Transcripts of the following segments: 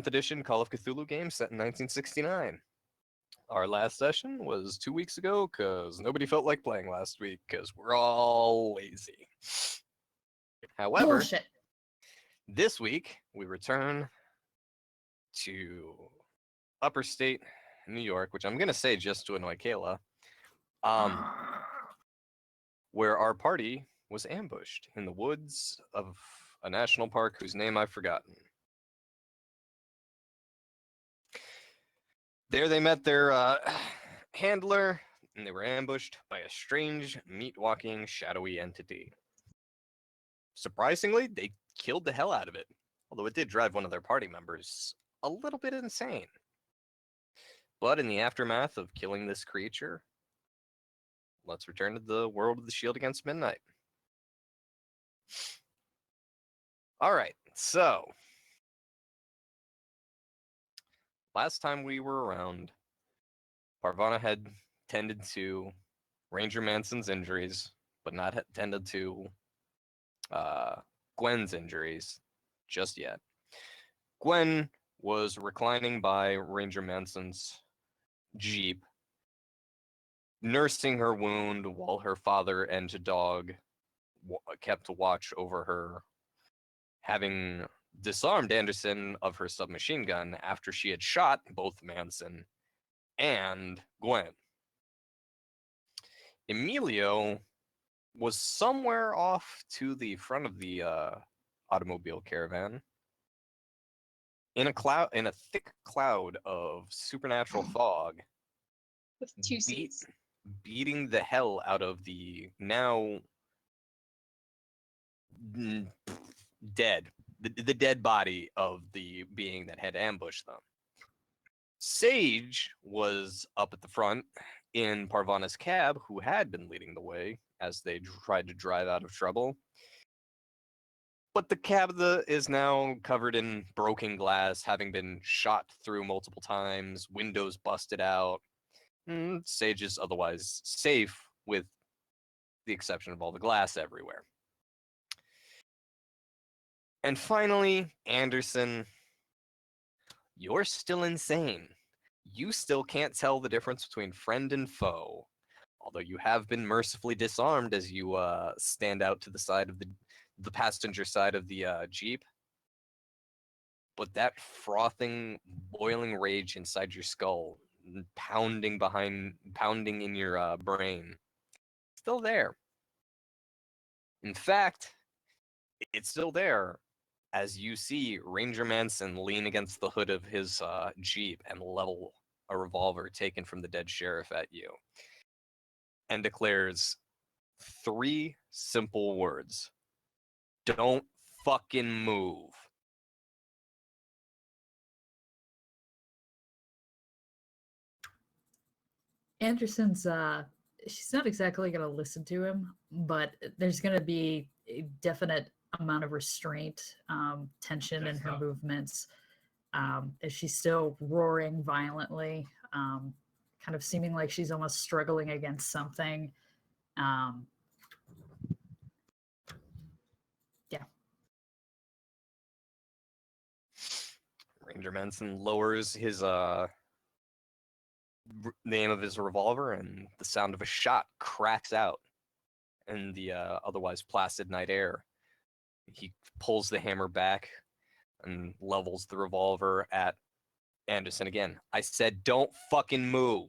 edition Call of Cthulhu game set in 1969. Our last session was 2 weeks ago because nobody felt like playing last week because we're all lazy. However, Bullshit. this week we return to Upper State, New York, which I'm going to say just to annoy Kayla, where our party was ambushed in the woods of a national park whose name I've forgotten. There they met their handler, and they were ambushed by a strange, meat-walking, shadowy entity. Surprisingly, they killed the hell out of it, although it did drive one of their party members a little bit insane. But in the aftermath of killing this creature, let's return to the world of the Shield Against Midnight. Alright, so last time we were around, Parvana had tended to Ranger Manson's injuries, but not tended to Gwen's injuries just yet. Gwen was reclining by Ranger Manson's Jeep, nursing her wound while her father and dog kept watch over her, having disarmed Anderson of her submachine gun after she had shot both Manson and Gwen. Emilio was somewhere off to the front of the automobile caravan in a thick cloud of supernatural fog, with two seats. beating the hell out of the now dead, the dead body of the being that had ambushed them. Sage was up at the front in Parvana's cab, who had been leading the way as they tried to drive out of trouble. But the cab is now covered in broken glass, having been shot through multiple times, windows busted out. Sage is otherwise safe, with the exception of all the glass everywhere. And finally, Anderson, you're still insane. You still can't tell the difference between friend and foe, although you have been mercifully disarmed as you stand out to the side of the passenger side of the Jeep. But that frothing, boiling rage inside your skull, pounding in your brain, still there. In fact, it's still there as you see Ranger Manson lean against the hood of his Jeep and level a revolver taken from the dead sheriff at you, and declares 3 simple words: "Don't fucking move." Anderson's she's not exactly going to listen to him, but there's going to be a definite amount of restraint, tension in her movements, as she's still roaring violently, kind of seeming like she's almost struggling against something. Yeah. Ranger Manson lowers his name of his revolver, and the sound of a shot cracks out in the otherwise placid night air. He pulls the hammer back and levels the revolver at Anderson again. I said, don't fucking move.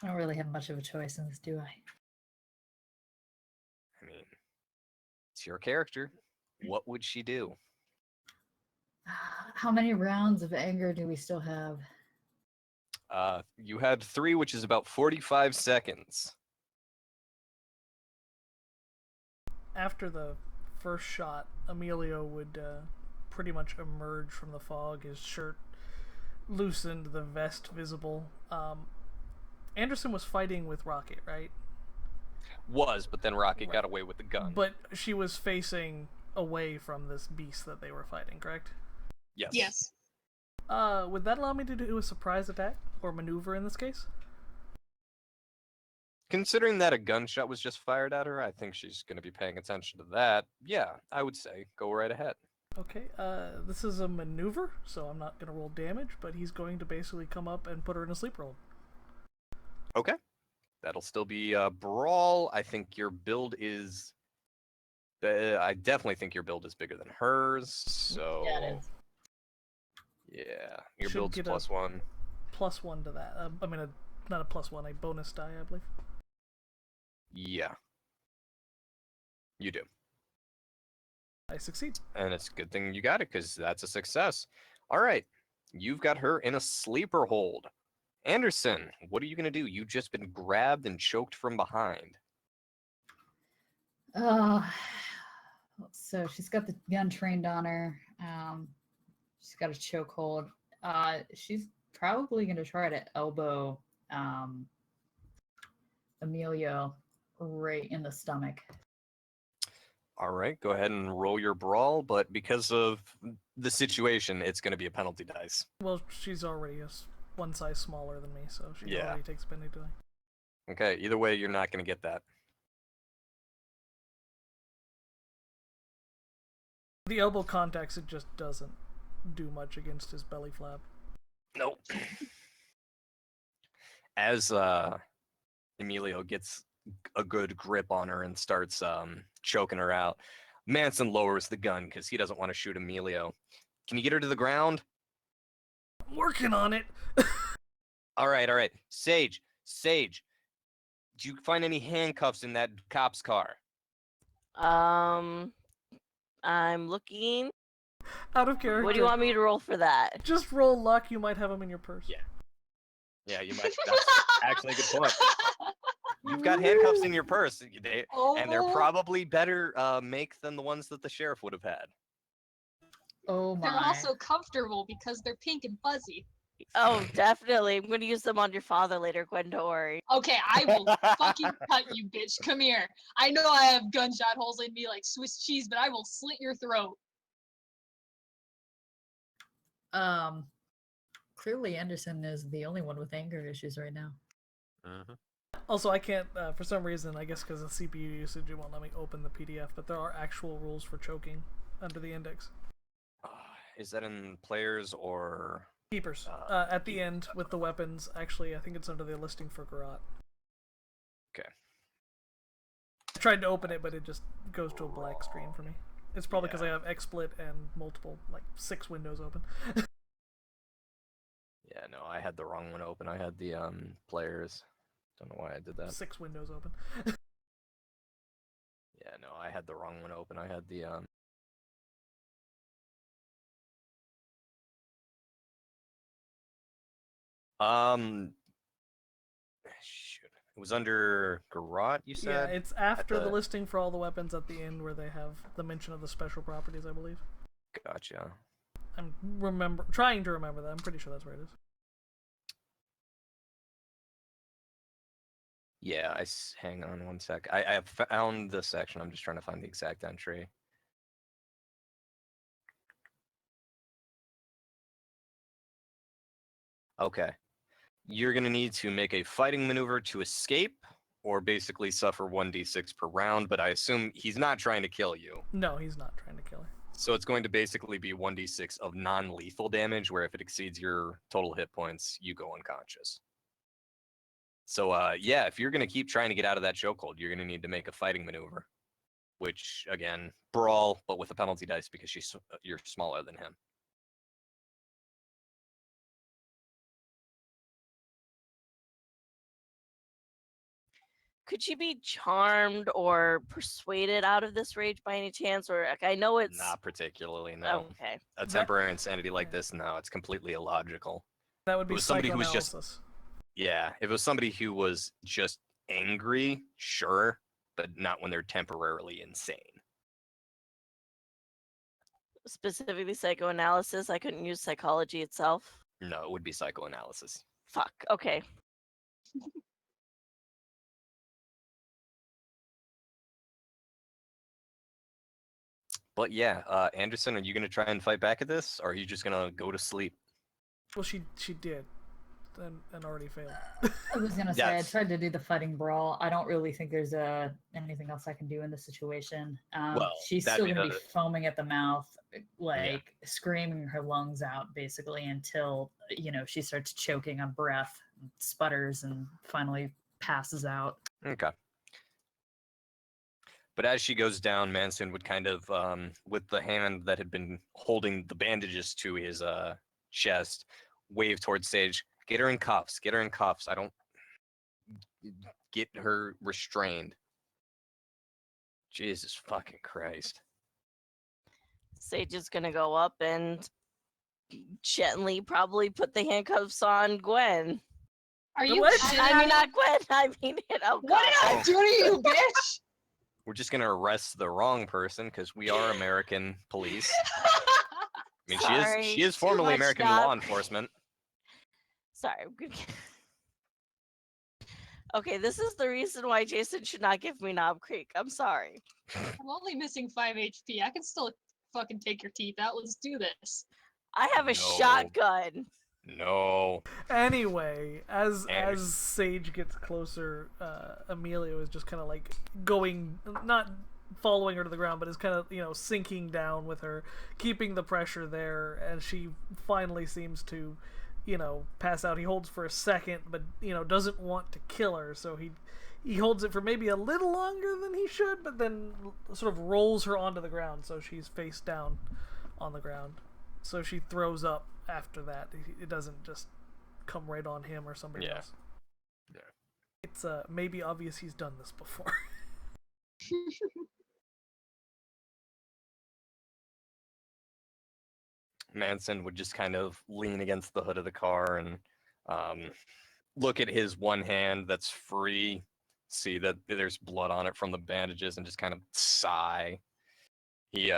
I don't really have much of a choice in this, do I? I mean, it's your character. What would she do? How many rounds of anger do we still have? You had 3, which is about 45 seconds. After the first shot, Emilio would pretty much emerge from the fog, his shirt loosened, the vest visible. Anderson was fighting with Rocket, right? But then Rocket got away with the gun. But she was facing away from this beast that they were fighting, correct? Yes. Yes. Would that allow me to do a surprise attack or maneuver in this case? Considering that a gunshot was just fired at her, I think she's going to be paying attention to that. Yeah, I would say go right ahead. Okay, this is a maneuver, so I'm not going to roll damage, but he's going to basically come up and put her in a sleep hold. Okay. That'll still be a brawl. I think your build is... I definitely think your build is bigger than hers, so... Yeah, it is. Yeah, your Should build's get a- +1. +1 to that. I mean, not a +1, a bonus die, I believe. Yeah. You do. I succeed. And it's a good thing you got it, because that's a success. All right. You've got her in a sleeper hold. Anderson, what are you going to do? You've just been grabbed and choked from behind. So she's got the gun trained on her. She's got a chokehold. She's probably going to try to elbow Emilio right in the stomach. All right, go ahead and roll your brawl, but because of the situation, it's going to be a penalty dice. Well, she's already one size smaller than me, so she Yeah. already takes penalty die. Okay, either way, you're not going to get that. The elbow contacts, it just doesn't do much against his belly flap. Nope. As Emilio gets a good grip on her and starts choking her out, Manson lowers the gun because he doesn't want to shoot Emilio. Can you get her to the ground? I'm working on it! All right. Sage, did you find any handcuffs in that cop's car? I'm looking. Out of character. What do you want me to roll for that? Just roll luck, you might have them in your purse. Yeah. Yeah, you might. That's actually a good point. You've got handcuffs in your purse, and they're probably better make than the ones that the sheriff would have had. Oh my. They're also comfortable because they're pink and fuzzy. Oh, definitely. I'm gonna use them on your father later, Gwen, don't worry. Okay, I will fucking cut you, bitch. Come here. I know I have gunshot holes in me like Swiss cheese, but I will slit your throat. Clearly Anderson is the only one with anger issues right now. Also, I can't, for some reason, I guess because of CPU usage, it won't let me open the PDF, but there are actual rules for choking under the index. Is that in players or... Keepers. At the end, with the weapons, actually, I think it's under the listing for Garrote. Okay. I tried to open it, but it just goes to a black screen for me. It's probably because I have XSplit and multiple, like, 6 windows open. Yeah, no, I had the wrong one open. I had the players. Don't know why I did that. 6 windows open. Yeah, no, I had the wrong one open. I had the shoot. It was under Garrote, you Yeah, said? it's after the the- listing for all the weapons at the end where they have the mention of the special properties, I believe. Gotcha. I'm trying to remember that. I'm pretty sure that's where it is. Yeah, hang on one sec. I have found the section. I'm just trying to find the exact entry. Okay. You're going to need to make a fighting maneuver to escape, or basically suffer 1d6 per round, but I assume he's not trying to kill you. No, he's not trying to kill her. So it's going to basically be 1d6 of non-lethal damage, where if it exceeds your total hit points, you go unconscious. So, yeah, if you're going to keep trying to get out of that chokehold, you're going to need to make a fighting maneuver. Which, again, brawl, but with a penalty dice because you're smaller than him. Could she be charmed or persuaded out of this rage by any chance? Or like, I know it's Not particularly, no. okay. A temporary insanity like this, no, it's completely illogical. That would be was somebody who was psychoanalysis. just- Yeah, if it was somebody who was just angry, sure, but not when they're temporarily insane. Specifically psychoanalysis. I couldn't use psychology itself. No, it would be psychoanalysis. Fuck. Okay. But yeah, Anderson, are you going to try and fight back at this, or are you just going to go to sleep? Well, she did. and already failed. I was gonna say I Yes. tried to do the fighting brawl. I don't really think there's anything else I can do in this situation. Well, She's that'd still be gonna be the- foaming at the mouth, like screaming her lungs out, basically until she starts choking on breath, sputters, and finally passes out. Okay. But as she goes down, Manson would kind of, with the hand that had been holding the bandages to his chest, wave towards Sage. Get her in cuffs. Get her in cuffs. I don't get her restrained. Jesus fucking Christ. Sage is gonna go up and gently probably put the handcuffs on Gwen. Are The you what? shitting I on mean, me? not Gwen. I mean, What did I Oh. do to you, bitch? We're just gonna arrest the wrong person because we are American police. I mean, Sorry, she is too formerly much American knob. law enforcement. Sorry. Okay, this is the reason why Jason should not give me Knob Creek. I'm sorry. I'm only missing 5 HP. I can still fucking take your teeth out. Let's do this. I have a No. shotgun. No. Anyway, as And- Sage gets closer, Emilio is just kind of like going, not following her to the ground, but is kind of sinking down with her, keeping the pressure there, and she finally seems to pass out. He holds for a second, but doesn't want to kill her, so he holds it for maybe a little longer than he should, but then sort of rolls her onto the ground, so she's face down on the ground. So she throws up after that. It doesn't just come right on him or somebody Yeah. else. Yeah. It's maybe obvious he's done this before. Manson would just kind of lean against the hood of the car and look at his one hand that's free, see that there's blood on it from the bandages, and just kind of sigh. He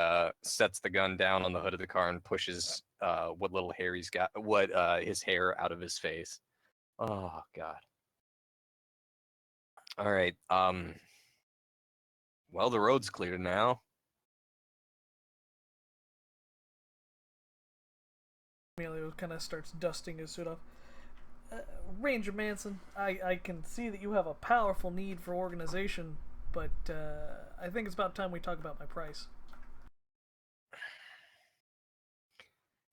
sets the gun down on the hood of the car and pushes what little hair he's got, his hair out of his face. Oh God. All right. Well, the road's clear now. Emilio kind of starts dusting his suit off. Ranger Manson, I can see that you have a powerful need for organization, but I think it's about time we talk about my price.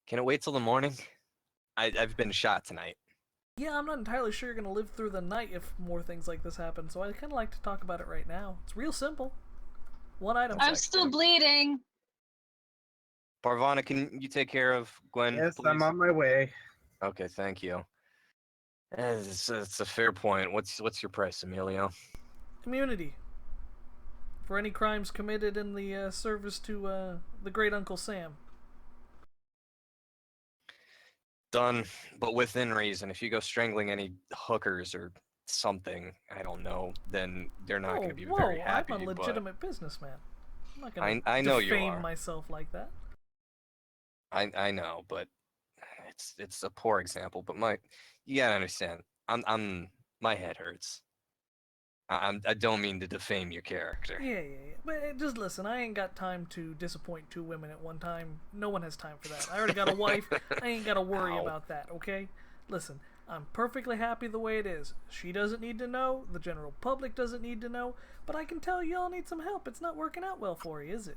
Can it wait till the morning? I've been shot tonight. Yeah, I'm not entirely sure you're going to live through the night if more things like this happen, so I'd kind of like to talk about it right now. It's real simple. One item. I'm still bleeding. Parvana, can you take care of Gwen? Yes, please? I'm on my way. Okay, thank you. It's a fair point. What's your price, Emilio? Immunity. For any crimes committed in the service to the great Uncle Sam. Done, but within reason. If you go strangling any hookers or something, I don't know, then they're not going to be very happy. I'm a but legitimate businessman. I'm not going to I know you defame are. myself like that. I know, but it's a poor example. But you gotta understand. My head hurts. I don't mean to defame your character. Yeah. But just listen, I ain't got time to disappoint two women at one time. No one has time for that. I already got a wife. I ain't got to worry Ow. about that, okay? Listen, I'm perfectly happy the way it is. She doesn't need to know. The general public doesn't need to know. But I can tell y'all need some help. It's not working out well for you, is it?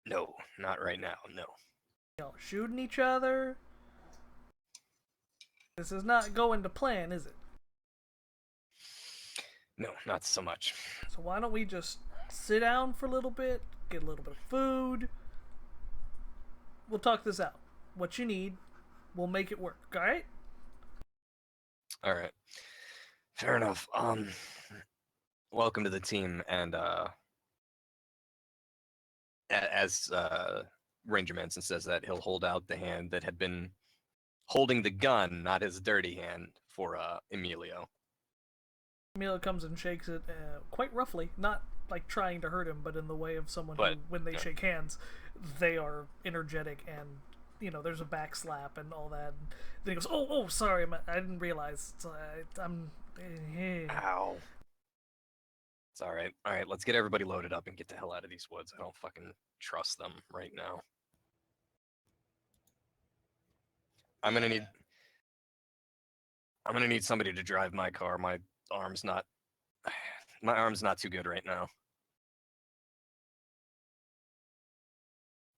No, not right now. No. Y'all shooting each other. This is not going to plan, is it? No, not so much. So why don't we just sit down for a little bit, get a little bit of food. We'll talk this out. What you need, we'll make it work, alright? All right. Fair enough. Welcome to the team, and as Ranger Manson says that, he'll hold out the hand that had been holding the gun, not his dirty hand, for Emilio. Emilio comes and shakes it quite roughly, not like trying to hurt him, but in the way of someone who, But, when they yeah. shake hands, they are energetic and, there's a back slap and all that. And then he goes, oh, sorry, I didn't realize. I'm... Ow. It's all right. All right, let's get everybody loaded up and get the hell out of these woods. I don't fucking trust them right now. I'm gonna need I'm gonna need somebody to drive my car. My arm's not too good right now.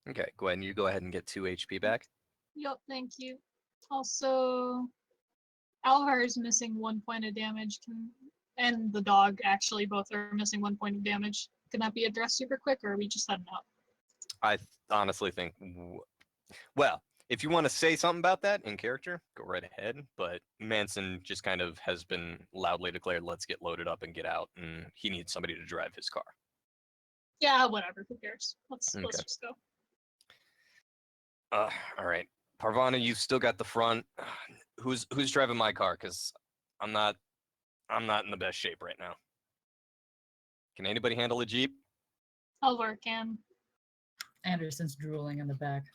Okay, Gwen, you go ahead and get 2 HP back. Yup, thank you. Also, Alvar is missing 1 point of damage, and the dog actually both are missing 1 point of damage. Can that be addressed super quick, or are we just heading out? I honestly think, well, if you want to say something about that in character, go right ahead. But Manson just kind of has been loudly declared, let's get loaded up and get out, and he needs somebody to drive his car. Yeah, whatever. Who cares? Let's Okay. just go. All right, Parvana, you've still got the front. Who's driving my car? Because I'm not in the best shape right now. Can anybody handle a Jeep? Alvar can. Anderson's drooling in the back.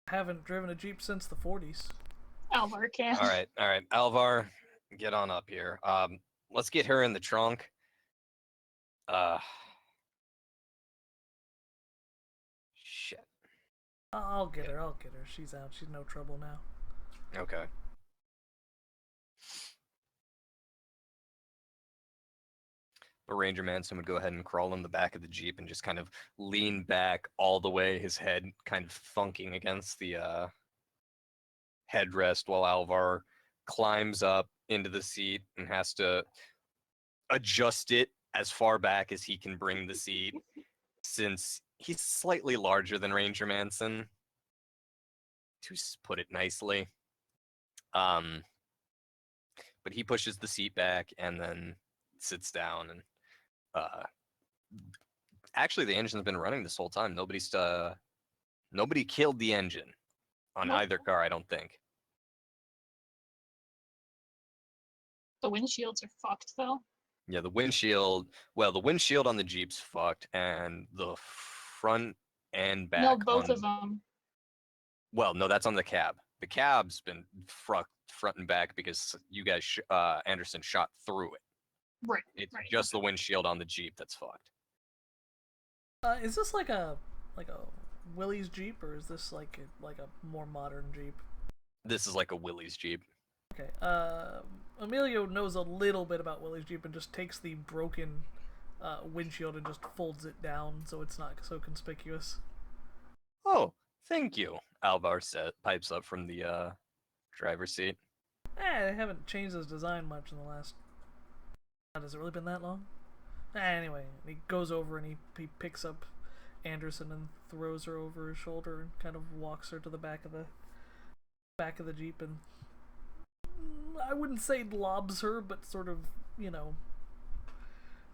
Haven't driven a Jeep since the 40s. Alvar can. All right. Alvar, get on up here. Let's get her in the trunk. Shit. I'll get her. She's out. She's no trouble now. Okay. But Ranger Manson would go ahead and crawl in the back of the Jeep and just kind of lean back all the way, his head kind of thunking against the headrest while Alvar climbs up into the seat and has to adjust it as far back as he can bring the seat, since he's slightly larger than Ranger Manson, to put it nicely. But he pushes the seat back and then sits down, and actually the engine's been running this whole time. Nobody killed the engine on Nope. either car, I don't think. The windshields are fucked though. Yeah, the windshield on the Jeep's fucked, and the front and back. No, both of them. Well, no, that's on the cab. The cab's been front and back because you guys, Anderson shot through it. Right. It's right. just the windshield on the Jeep that's fucked. Is this like a Willys Jeep, or is this like a more modern Jeep? This is like a Willys Jeep. Okay. Emilio knows a little bit about Willys Jeep and just takes the broken windshield and just folds it down so it's not so conspicuous. Oh, thank you. Alvar pipes up from the driver's seat. They haven't changed his design much in the last... Has it really been that long? Anyway, he goes over and he picks up Anderson and throws her over his shoulder and kind of walks her to the back of the Jeep, and I wouldn't say lobs her, but sort of,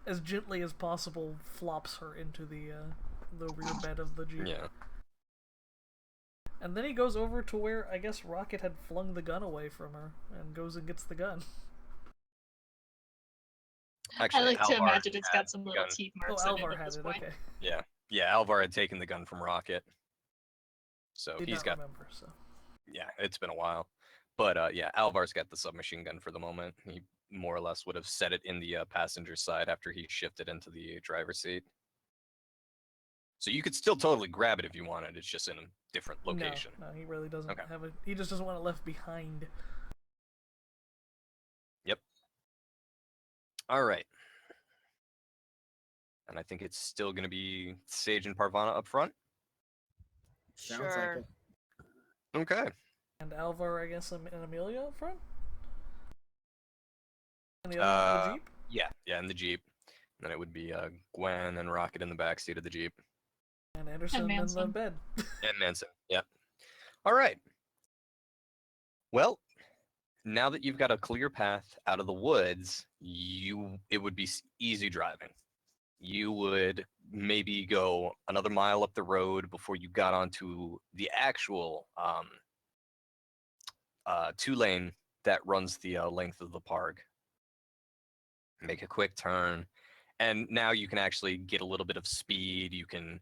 as gently as possible flops her into the rear bed of the Jeep. Yeah. And then he goes over to where I guess Rocket had flung the gun away from her and goes and gets the gun. Actually, I like to Alvar imagine it's had got some the little gun. teeth Oh, marks in it Alvar at had this it, point. okay. Yeah, Alvar had taken the gun from Rocket. So Did he's not got... remember, so. Yeah, it's been a while. But yeah, Alvar's got the submachine gun for the moment. He more or less would have set it in the passenger side after he shifted into the driver's seat. So you could still totally grab it if you wanted. It's just in a different location. No, he really doesn't Okay. have it. He just doesn't want it left behind. Yep. All right. And I think it's still going to be Sage and Parvana up front. Sounds Sure. like it. Okay. And Alvar, I guess, and Amelia up front? And the other one in the Jeep? Yeah, in the Jeep. And then it would be Gwen and Rocket in the backseat of the Jeep. And Anderson in the Manson. bed. And Manson. Yep. All right. Well, now that you've got a clear path out of the woods, it would be easy driving. You would maybe go another mile up the road before you got onto the actual 2-lane that runs the length of the park. Make a quick turn, and now you can actually get a little bit of speed. You can...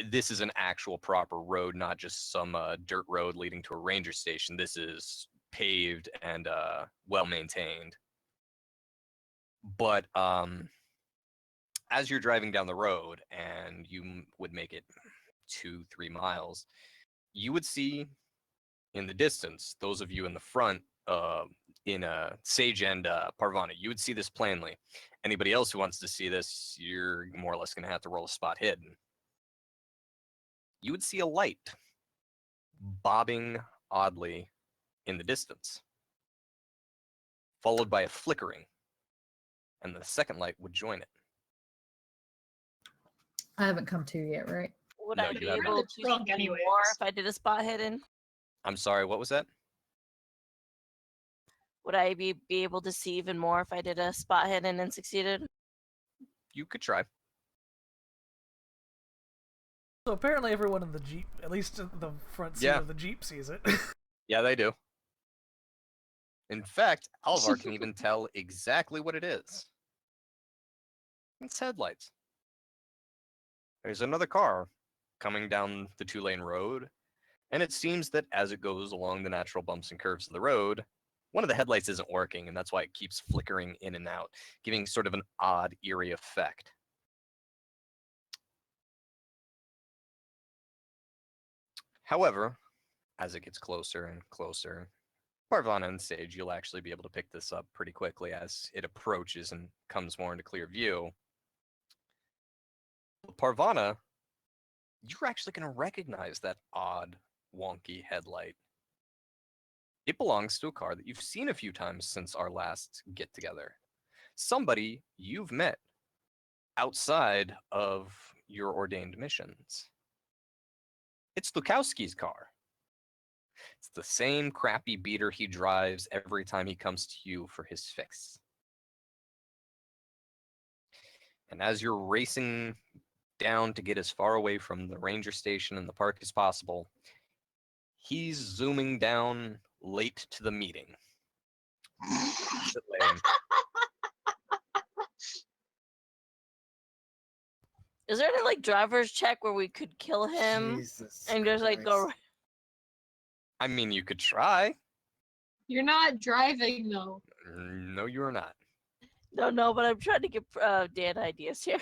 This is an actual proper road, not just some dirt road leading to a ranger station. This is paved and well maintained. But as you're driving down the road and you would make it 2-3 miles, you would see in the distance, those of you in the front, Sage and Parvana, you would see this plainly. Anybody else who wants to see this, you're more or less going to have to roll a spot hidden. You would see a light bobbing oddly in the distance, followed by a flickering, and the second light would join it. I haven't come to yet, right? Would No, I you be haven't. able to Drunk see anyways. more if I did a spot hidden? I'm sorry, what was that? Would I be able to see even more if I did a spot hidden and succeeded? You could try. So apparently everyone in the Jeep, at least the front seat Yeah. of the Jeep, sees it. Yeah, they do. In fact, Alvar can even tell exactly what it is. It's headlights. There's another car coming down the 2-lane road, and it seems that as it goes along the natural bumps and curves of the road, one of the headlights isn't working, and that's why it keeps flickering in and out, giving sort of an odd, eerie effect. However, as it gets closer and closer, Parvana and Sage, you'll actually be able to pick this up pretty quickly as it approaches and comes more into clear view. Parvana, you're actually going to recognize that odd, wonky headlight. It belongs to a car that you've seen a few times since our last get-together. Somebody you've met outside of your ordained missions. It's Lukowski's car. It's the same crappy beater he drives every time he comes to you for his fix. And as you're racing down to get as far away from the ranger station and the park as possible, he's zooming down late to the meeting. Exit lane. Is there any like driver's check where we could kill him Jesus and just like go? Christ. I mean, you could try. You're not driving though. No, you're not. No, but I'm trying to get Dan ideas here.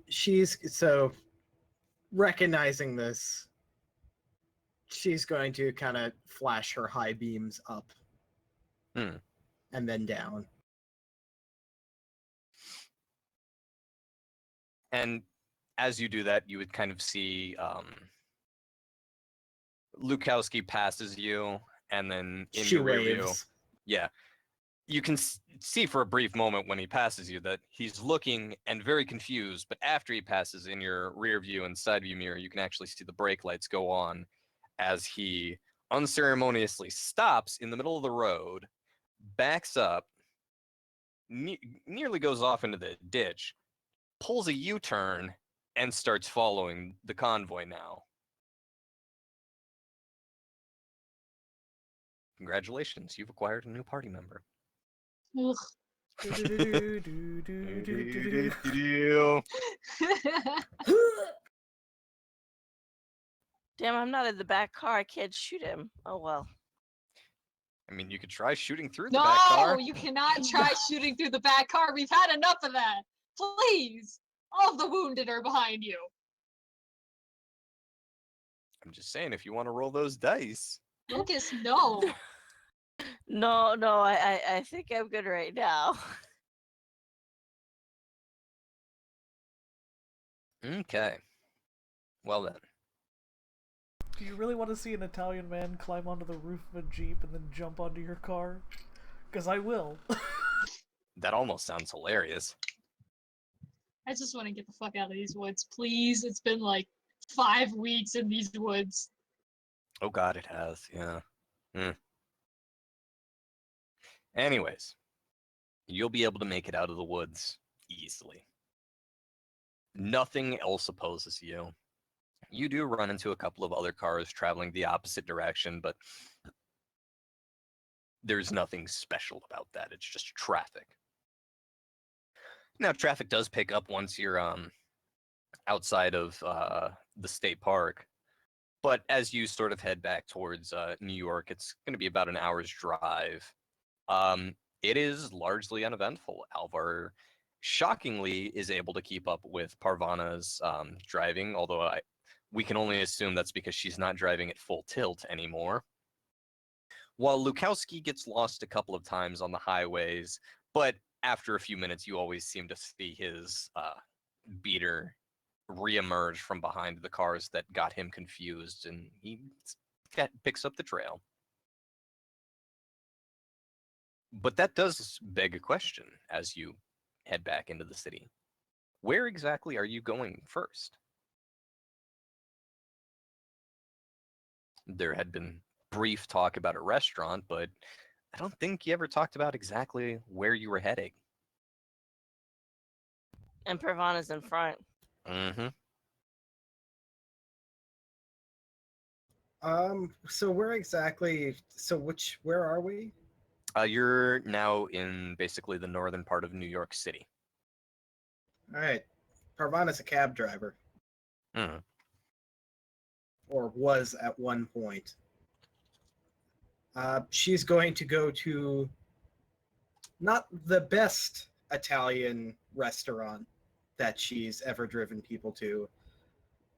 She's so recognizing this. She's going to kind of flash her high beams up, and then down. And as you do that, you would kind of see Lukowski passes you, and then in She your rear view, waves. yeah, you can see for a brief moment when he passes you that he's looking and very confused. But after he passes, in your rear view and side view mirror, you can actually see the brake lights go on as he unceremoniously stops in the middle of the road, backs up, nearly goes off into the ditch, pulls a U-turn, and starts following the convoy now. Congratulations, you've acquired a new party member. Ugh. Do-do-do-do-do-do-do-do. Damn, I'm not in the back car. I can't shoot him. Oh well. I mean, you could try shooting through the back car. No, you cannot try shooting through the back car. We've had enough of that. Please. All of the wounded are behind you. I'm just saying, if you want to roll those dice. Lucas, no. No, I think I'm good right now. Okay. Well then. Do you really want to see an Italian man climb onto the roof of a Jeep and then jump onto your car? Because I will. That almost sounds hilarious. I just want to get the fuck out of these woods, please. It's been like 5 weeks in these woods. Oh god, it has, yeah. Anyways, you'll be able to make it out of the woods easily. Nothing else opposes you. You do run into a couple of other cars traveling the opposite direction, but there's nothing special about that. It's just traffic. Now, traffic does pick up once you're outside of the state park, but as you sort of head back towards New York, it's going to be about an hour's drive. It is largely uneventful. Alvar, shockingly, is able to keep up with Parvana's driving, although we can only assume that's because she's not driving at full tilt anymore. While Lukowski gets lost a couple of times on the highways, but after a few minutes, you always seem to see his beater reemerge from behind the cars that got him confused, and he picks up the trail. But that does beg a question as you head back into the city. Where exactly are you going first? There had been brief talk about a restaurant, but I don't think you ever talked about exactly where you were heading. And Pervana's in front. Mm-hmm. So where exactly? Where are we? You're now in basically the northern part of New York City. All right. Parvana's a cab driver, Mm. or was at one point. She's going to go to not the best Italian restaurant that she's ever driven people to,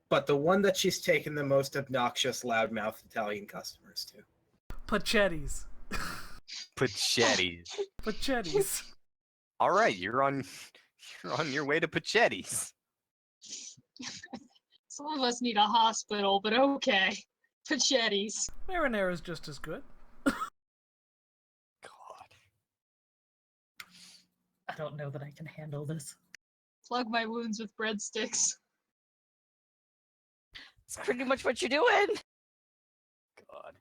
but the one that she's taken the most obnoxious, loudmouth Italian customers to. Pachetti's. Pachetti's. Pachetti's. All right, you're on your way to Pachetti's. Some of us need a hospital, but okay. Pachetti's. Marinara's just as good. God. I don't know that I can handle this. Plug my wounds with breadsticks. It's pretty much what you're doing. God.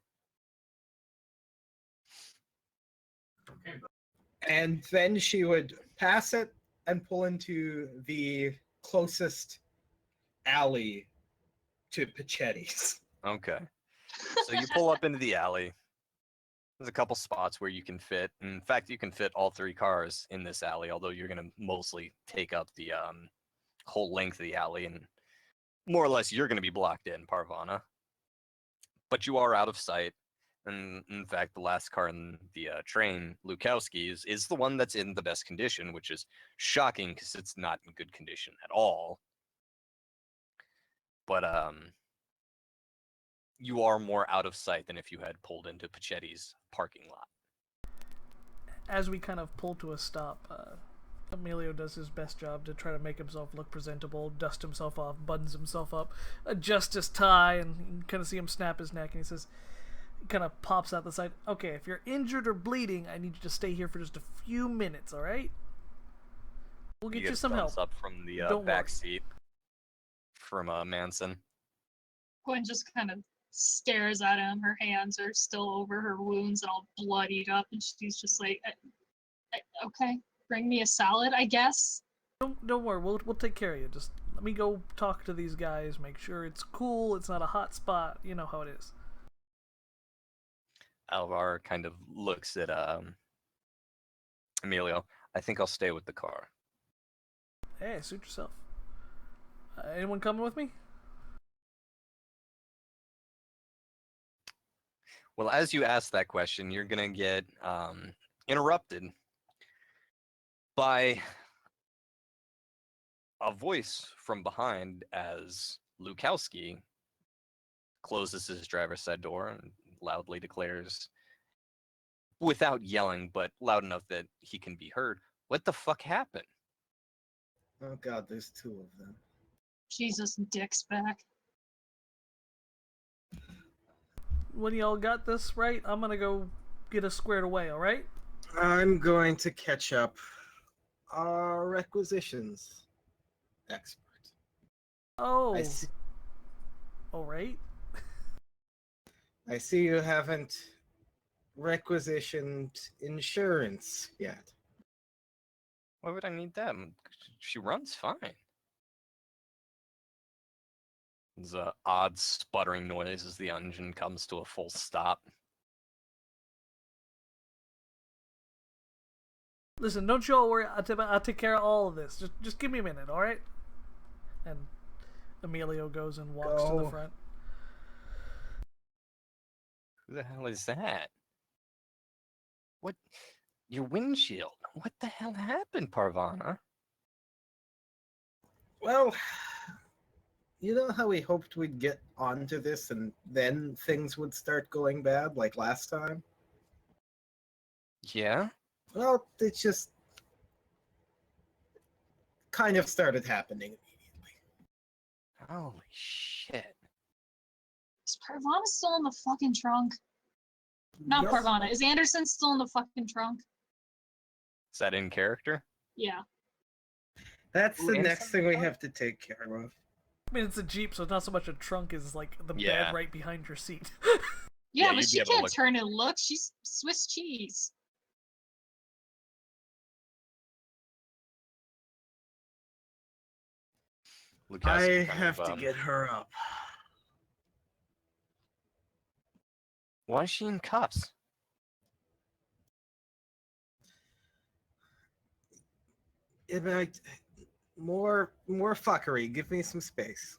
And then she would pass it and pull into the closest alley to Pachetti's. Okay. So you pull up into the alley. There's a couple spots where you can fit. In fact, you can fit all 3 cars in this alley, although you're going to mostly take up the whole length of the alley, and more or less you're going to be blocked in, Parvana. But you are out of sight. And in fact, the last car in the train, Lukowski's, is the one that's in the best condition, which is shocking because it's not in good condition at all. But you are more out of sight than if you had pulled into Pachetti's parking lot. As we kind of pull to a stop, Emilio does his best job to try to make himself look presentable, dust himself off, buttons himself up, adjust his tie, and you can kind of see him snap his neck, and he says, kind of pops out the side, okay, if you're injured or bleeding, I need you to stay here for just a few minutes, alright? We'll get you get some help. thumbs up from the Don't back worry. seat from Manson. Gwen just kind of stares at him. Her hands are still over her wounds and all bloodied up, and she's just like, okay, bring me a salad, I guess. Don't worry, we'll take care of you. Just let me go talk to these guys, make sure it's cool, it's not a hot spot, you know how it is. Alvar kind of looks at Emilio. I think I'll stay with the car. Hey, suit yourself. Anyone coming with me? Well, as you ask that question, you're going to get interrupted by a voice from behind as Lukowski closes his driver's side door and loudly declares, without yelling, but loud enough that he can be heard, "What the fuck happened?" Oh god, there's 2 of them. Jesus, Dick's back. When y'all got this right, I'm gonna go get us squared away, alright? I'm going to catch up our requisitions expert. Oh. I see, Alright. I see you haven't requisitioned insurance yet. Why would I need that? She runs fine. There's an odd sputtering noise as the engine comes to a full stop. Listen, don't you all worry. I'll take care of all of this. Just give me a minute, all right? And Emilio goes and walks to the Go. front. Who the hell is that? What? Your windshield. What the hell happened, Parvana? Well, You know how we hoped we'd get onto this and then things would start going bad like last time? Yeah? Well, it just kind of started happening immediately. Holy shit. Is Parvana still in the fucking trunk? Not Yes. Parvana. Is Anderson still in the fucking trunk? Is that in character? Yeah. That's Ooh, the and next some thing we fun. have to take care of. I mean, it's a Jeep, so it's not so much a trunk as like the Yeah. bed right behind your seat. Yeah, Yeah, but you'd she be able to can't look- turn and look. She's Swiss cheese. Lucas I kind have of, to get her up. Why is she in cuffs? It might more fuckery. Give me some space.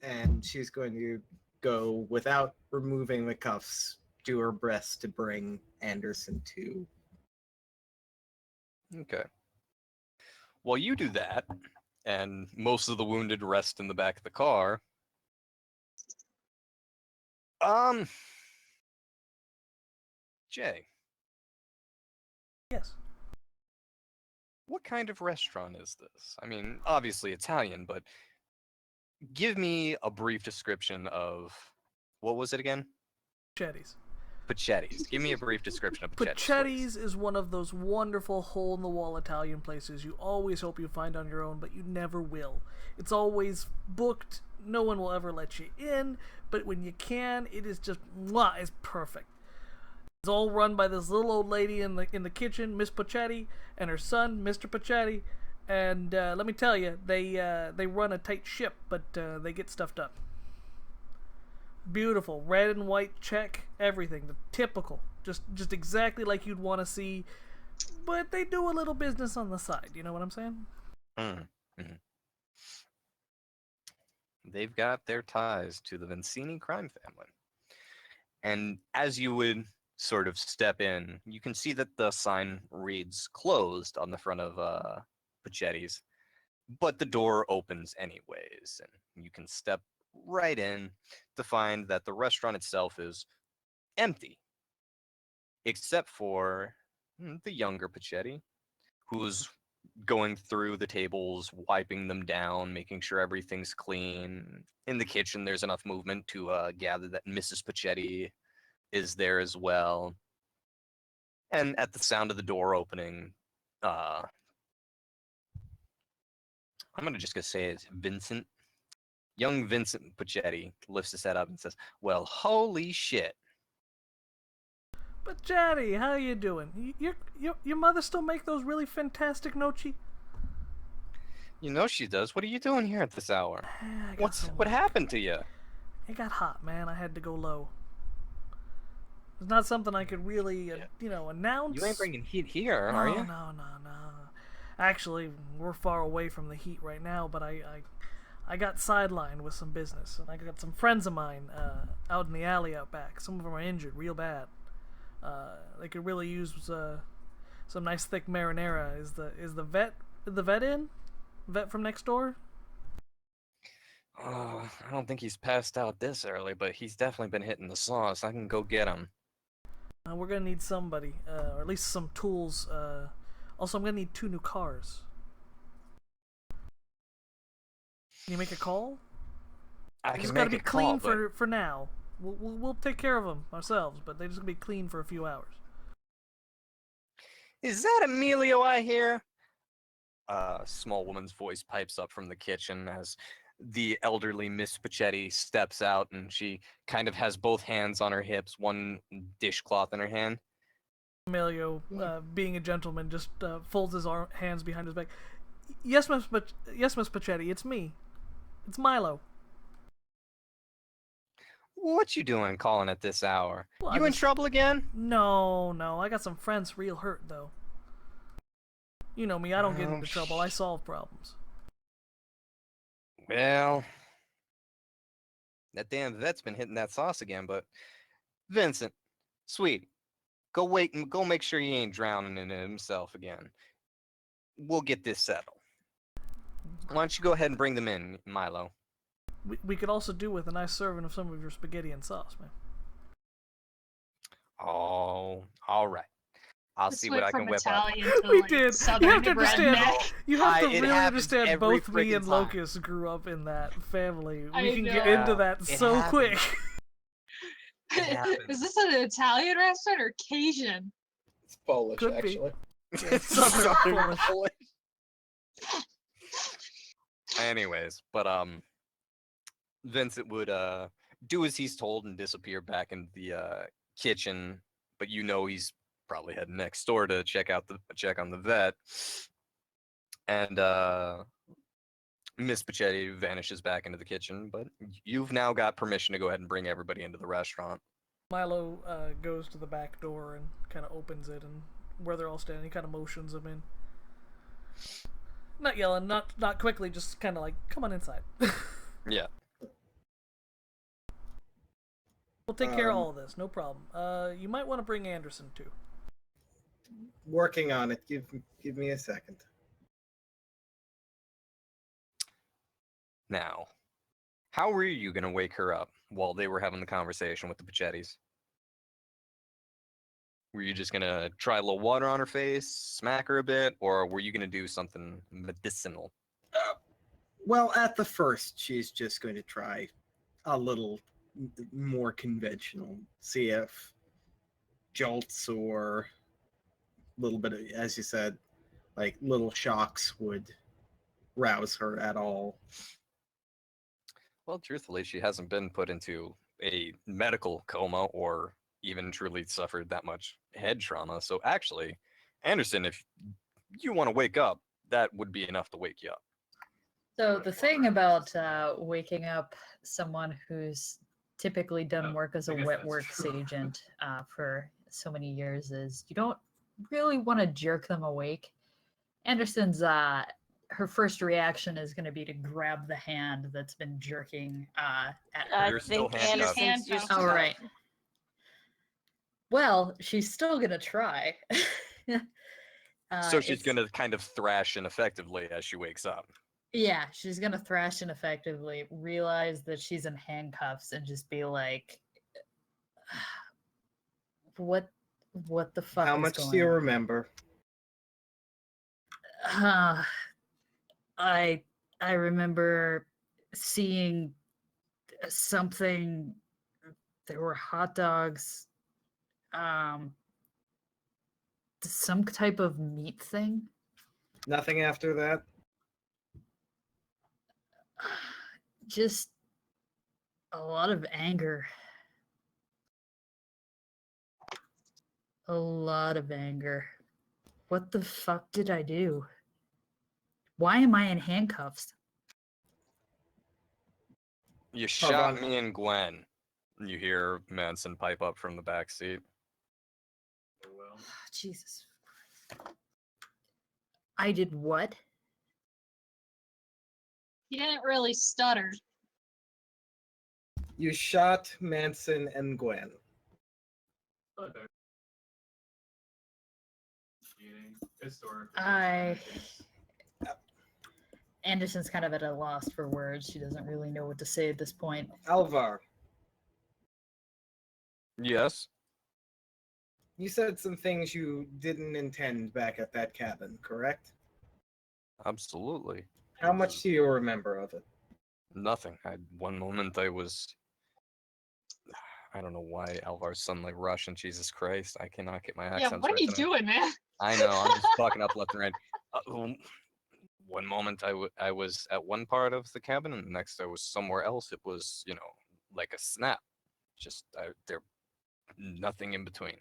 And she's going to go without removing the cuffs, do her best to bring Anderson to. Okay. While you do that, and most of the wounded rest in the back of the car, Jay, Yes. what kind of restaurant is this? I mean, obviously Italian, but give me a brief description of what was it again? Chetty's. Pachetti's. Give me a brief description of Pachetti's. please. Pachetti's is one of those wonderful hole-in-the-wall Italian places you always hope you find on your own, but you never will. It's always booked. No one will ever let you in, but when you can, it is just mwah, it's perfect. It's all run by this little old lady in the kitchen, Miss Pachetti, and her son, Mr. Pachetti. And let me tell you, they run a tight ship, but they get stuff done. Beautiful, red and white check, everything, the typical, just exactly like you'd want to see. But they do a little business on the side. You know what I'm saying? Mhm. They've got their ties to the Vincini crime family. And as you would sort of step in, you can see that the sign reads closed on the front of Pachetti's, but the door opens anyways, and you can step right in to find that the restaurant itself is empty, except for the younger Pachetti, who's going through the tables, wiping them down, making sure everything's clean. In the kitchen, there's enough movement to gather that Mrs. Pachetti is there as well. And at the sound of the door opening, I'm just gonna say it's Vincent. Young Vincent Pachetti lifts his head up and says, "Well, holy shit." Pachetti, how you doing? Your mother still make those really fantastic noci? You know she does. What are you doing here at this hour? I got some What work. happened to you? It got hot, man. I had to go low. It's not something I could really, announce. You ain't bringing heat here, no, are you? No. Actually, we're far away from the heat right now, but I got sidelined with some business, and I got some friends of mine out in the alley out back. Some of them are injured real bad. They could really use some nice thick marinara. Is the vet in? Vet from next door? Oh, I don't think he's passed out this early, but he's definitely been hitting the sauce. I can go get him. We're gonna need somebody, or at least some tools. Also, I'm gonna need 2 new cars. Can you make a call? I They can just make gotta be a clean call, but for now. We'll take care of them ourselves, but they just gonna be clean for a few hours. is that Emilio I hear? A small woman's voice pipes up from the kitchen as the elderly Miss Pachetti steps out, and she kind of has both hands on her hips, one dishcloth in her hand. Emilio, being a gentleman, just folds his hands behind his back. Yes, Miss Pachetti, it's me. It's Milo. What you doing calling at this hour? Well, You in trouble again? No, I got some friends real hurt though. You know me, I don't get Oh, into trouble. I solve problems. Well, that damn vet's been hitting that sauce again, but Vincent, sweetie, go wait and go make sure he ain't drowning in it himself again. We'll get this settled. Why don't you go ahead and bring them in, Milo? We could also do with a nice serving of some of your spaghetti and sauce, man. Oh, all right. I'll Just see went what I from can whip up. Italian to We like did. Southern You have to understand. redneck. You have to It really happens understand. every Both me freaking and time. Locust grew up in that family. We I can get know. into that It so happens. quick. It happens. Is this an Italian restaurant or Cajun? It's Polish, Could be. actually. It's Southern Southern Polish. Anyways, but Vincent would do as he's told and disappear back into the kitchen, but you know he's probably heading next door to check on the vet. And Miss Pachetti vanishes back into the kitchen, but you've now got permission to go ahead and bring everybody into the restaurant. Milo goes to the back door and kind of opens it, and where they're all standing, he kind of motions them in. Not yelling, not quickly, just kind of like, come on inside. Yeah. We'll take care of all of this, no problem. You might want to bring Anderson too. Working on it. Give me a second. Now, how were you going to wake her up while they were having the conversation with the Pachettis? Were you just going to try a little water on her face, smack her a bit, or were you going to do something medicinal? Well, at the first, she's just going to try a little more conventional. See if jolts or a little bit of, as you said, like little shocks would rouse her at all. Well, truthfully, she hasn't been put into a medical coma or even truly suffered that much head trauma. So actually, Anderson, if you want to wake up, that would be enough to wake you up. So the thing about waking up someone who's typically done work as a wet works agent for so many years is you don't really want to jerk them awake. Anderson's her first reaction is going to be to grab the hand that's been jerking at her. I You're still think handcuffed. Anderson's Handcuffed. just All right. Well, she's still going to try. So she's it's- going to kind of thrash ineffectively as she wakes up. Yeah, she's gonna thrash ineffectively, realize that she's in handcuffs, and just be like, "What the fuck?" How is much going do you on?" remember? I remember seeing something. There were hot dogs. Some type of meat thing. Nothing after that? Just a lot of anger. A lot of anger. What the fuck did I do? Why am I in handcuffs? You Hold shot on. me and Gwen. You hear Manson pipe up from the back seat. Jesus. I did what? He didn't really stutter. You shot Manson and Gwen. Anderson's kind of at a loss for words. She doesn't really know what to say at this point. Alvar, Yes. you said some things you didn't intend back at that cabin, correct? Absolutely. How much do you remember of it? Nothing. One moment I was. I don't know why Alvar's suddenly Russian. Jesus Christ, I cannot get my accents Yeah, what are right you today. doing, man? I know. I'm just fucking up left and right. One moment I was at one part of the cabin, and the next I was somewhere else. It was like a snap. Just there, nothing in between.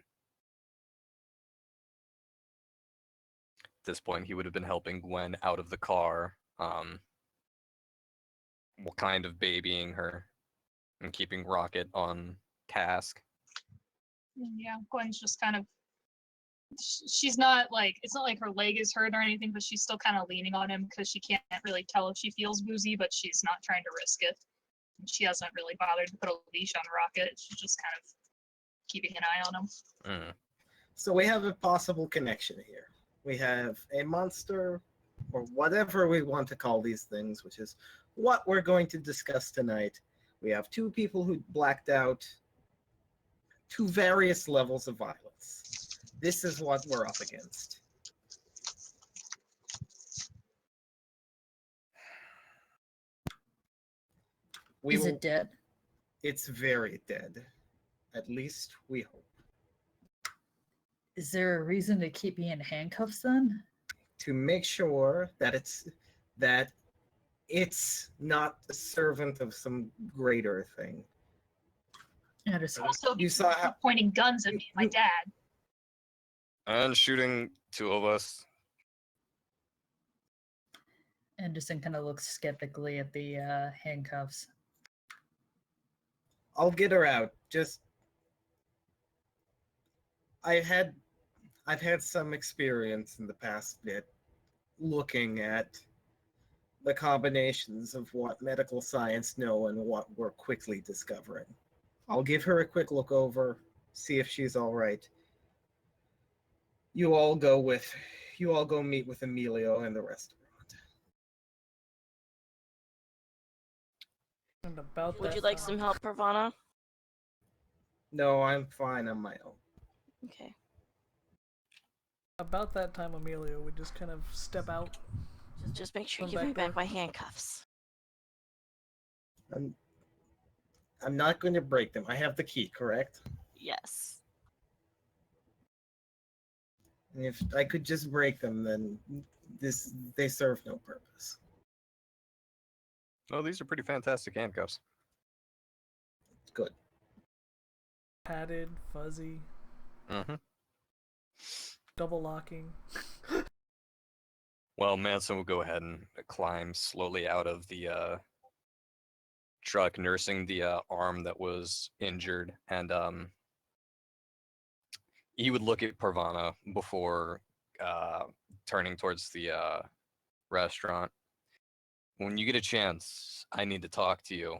At this point, he would have been helping Gwen out of the car. Kind of babying her and keeping Rocket on task. Yeah, Gwen's just kind of. She's not like, it's not like her leg is hurt or anything, but she's still kind of leaning on him because she can't really tell if she feels woozy, but she's not trying to risk it. She hasn't really bothered to put a leash on Rocket. She's just kind of keeping an eye on him. So we have a possible connection here. We have a monster or whatever we want to call these things, which is what we're going to discuss tonight. We have two people who blacked out to various levels of violence. This is what we're up against. Is it dead? It's very dead. At least we hope. Is there a reason to keep me in handcuffs then? To make sure that it's not a servant of some greater thing. Anderson. Also, You because saw you're how- pointing guns at me, my dad. And shooting two of us. Anderson kind of looks skeptically at the handcuffs. I'll get her out. Just I've had some experience in the past bit looking at the combinations of what medical science know and what we're quickly discovering. I'll give her a quick look over, see if she's all right. You all go meet with Emilio and the restaurant. And about Would that you like time- some help, Pervana? No, I'm fine on my own. Okay. About that time, Emilio would just kind of step out. Just make sure Come you give me back back my handcuffs. I'm not going to break them. I have the key, correct? Yes. And if I could just break them, then they serve no purpose. Oh, these are pretty fantastic handcuffs. Good. Padded, fuzzy, Mm-hmm. double locking. Well, Manson will go ahead and climb slowly out of the truck, nursing the arm that was injured, and he would look at Parvana before turning towards the restaurant. When you get a chance, I need to talk to you.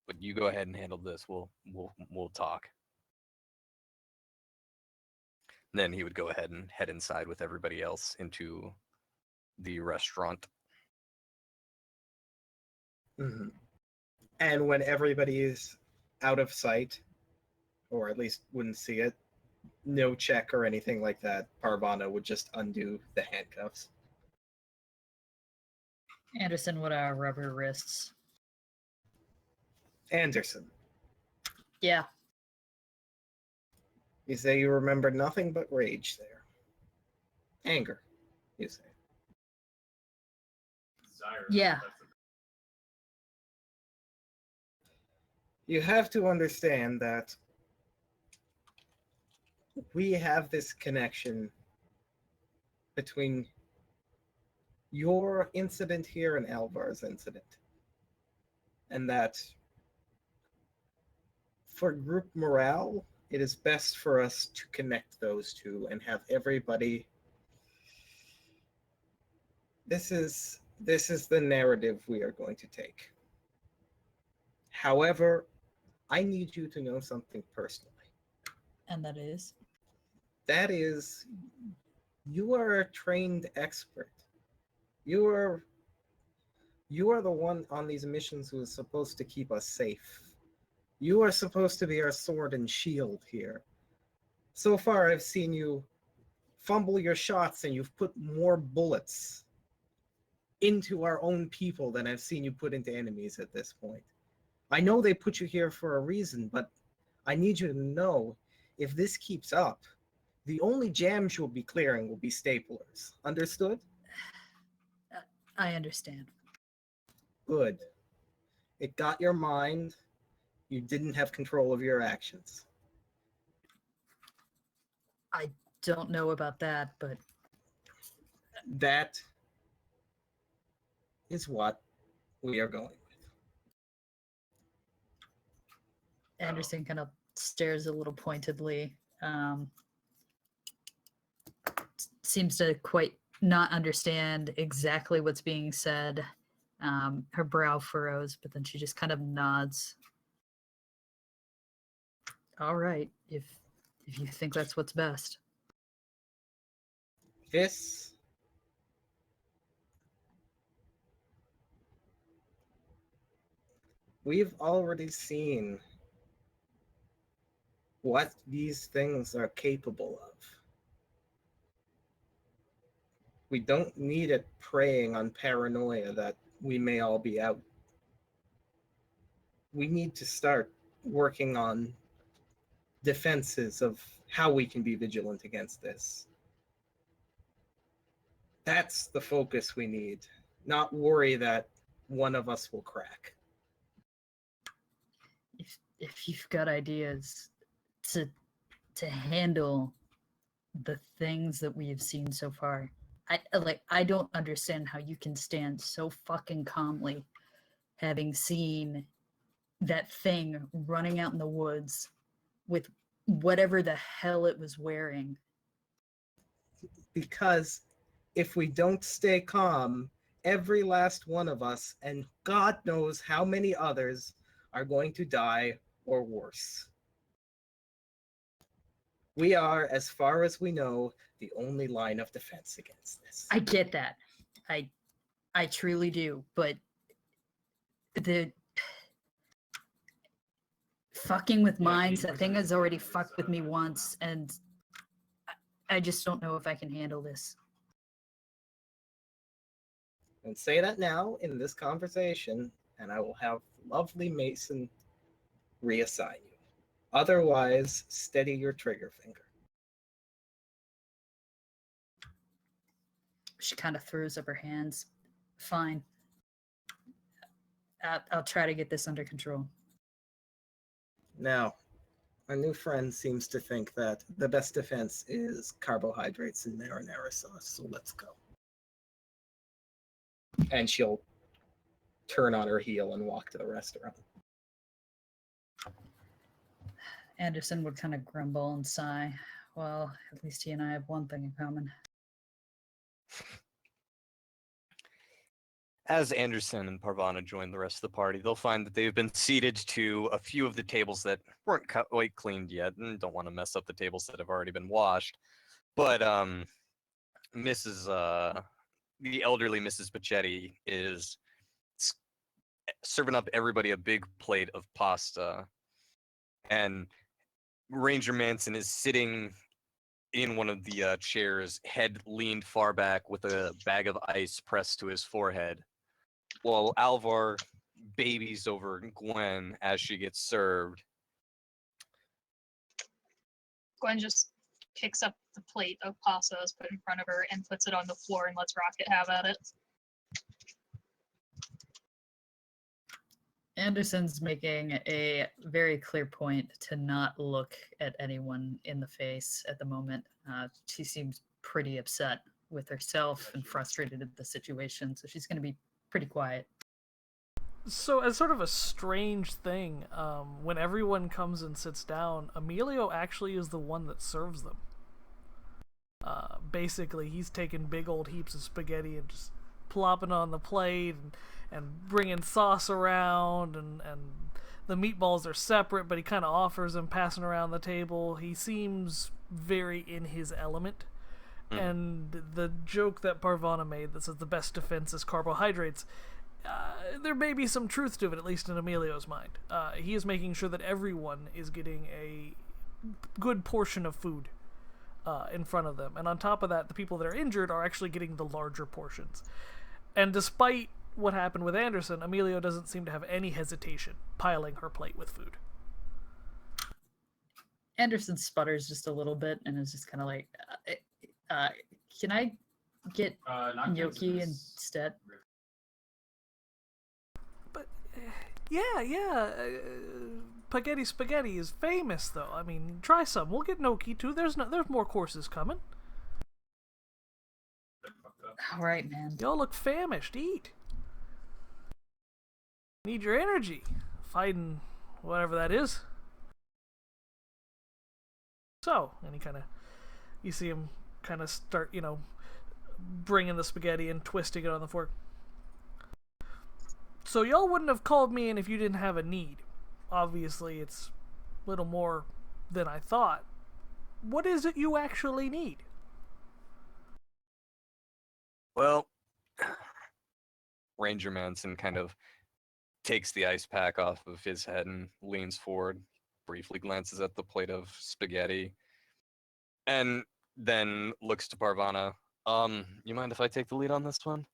But you go ahead and handle this. We'll talk. Then he would go ahead and head inside with everybody else into the restaurant. Mm-hmm. And when everybody is out of sight, or at least wouldn't see it, no check or anything like that, Parvana would just undo the handcuffs. Anderson would rub her wrists. Anderson, Yeah. you say you remember nothing but rage there. Anger, you say. Yeah. You have to understand that we have this connection between your incident here and Alvar's incident. And that for group morale, it is best for us to connect those two and have everybody. This is the narrative we are going to take. However, I need you to know something personally. And that is? That is, you are a trained expert. You are the one on these missions who is supposed to keep us safe. You are supposed to be our sword and shield here. So far, I've seen you fumble your shots and you've put more bullets into our own people than I've seen you put into enemies at this point. I know they put you here for a reason, but I need you to know if this keeps up, the only jams you'll be clearing will be staplers. Understood? I understand. Good. It got your mind. You didn't have control of your actions. I don't know about that, but That is what we are going with. Anderson kind of stares a little pointedly. Seems to quite not understand exactly what's being said. Her brow furrows, but then she just kind of nods. All right, if you think that's what's best. This We've already seen what these things are capable of. We don't need it preying on paranoia that we may all be out. We need to start working on defenses of how we can be vigilant against this. That's the focus we need, not worry that one of us will crack. If you've got ideas to handle the things that we've seen so far, I don't understand how you can stand so fucking calmly having seen that thing running out in the woods with whatever the hell it was wearing. Because if we don't stay calm, every last one of us, and God knows how many others, are going to die or worse. We are, as far as we know, the only line of defense against this. I get that. I truly do, but the fucking with minds, that thing has already fucked with me once, and I just don't know if I can handle this. And say that now in this conversation, and I will have lovely Mason reassign you. Otherwise, steady your trigger finger. She kind of throws up her hands. Fine. I'll try to get this under control. Now, our new friend seems to think that the best defense is carbohydrates and marinara sauce, so let's go. And she'll turn on her heel and walk to the restaurant. Anderson would kind of grumble and sigh. Well, at least he and I have one thing in common. As Anderson and Parvana join the rest of the party, they'll find that they've been seated to a few of the tables that weren't quite cleaned yet, and don't want to mess up the tables that have already been washed. But the elderly Mrs. Pachetti is serving up everybody a big plate of pasta, and Ranger Manson is sitting in one of the chairs, head leaned far back with a bag of ice pressed to his forehead, while Alvar babies over Gwen as she gets served. Gwen just picks up the plate of pasta that's put in front of her and puts it on the floor and lets Rocket have at it. Anderson's making a very clear point to not look at anyone in the face at the moment. She seems pretty upset with herself and frustrated at the situation, so she's going to be pretty quiet. So, as sort of a strange thing, when everyone comes and sits down, Emilio actually is the one that serves them. Basically, he's taking big old heaps of spaghetti and just plopping on the plate and bringing sauce around, and the meatballs are separate, but he kind of offers them, passing around the table. He seems very in his element. And the joke that Parvana made that says the best defense is carbohydrates, there may be some truth to it, at least in Emilio's mind. He is making sure that everyone is getting a good portion of food in front of them. And on top of that, the people that are injured are actually getting the larger portions. And despite what happened with Anderson, Emilio doesn't seem to have any hesitation piling her plate with food. Anderson sputters just a little bit and is just kind of like, can I get gnocchi instead? But, spaghetti is famous, though. I mean, try some. We'll get gnocchi, too. There's more courses coming. All right, man. Y'all look famished. Eat. Need your energy. Fighting whatever that is. So, and you see him kind of start, bringing the spaghetti and twisting it on the fork. So y'all wouldn't have called me in if you didn't have a need. Obviously, it's a little more than I thought. What is it you actually need? Well, Ranger Manson kind of takes the ice pack off of his head and leans forward, briefly glances at the plate of spaghetti, and then looks to Parvana. You mind if I take the lead on this one?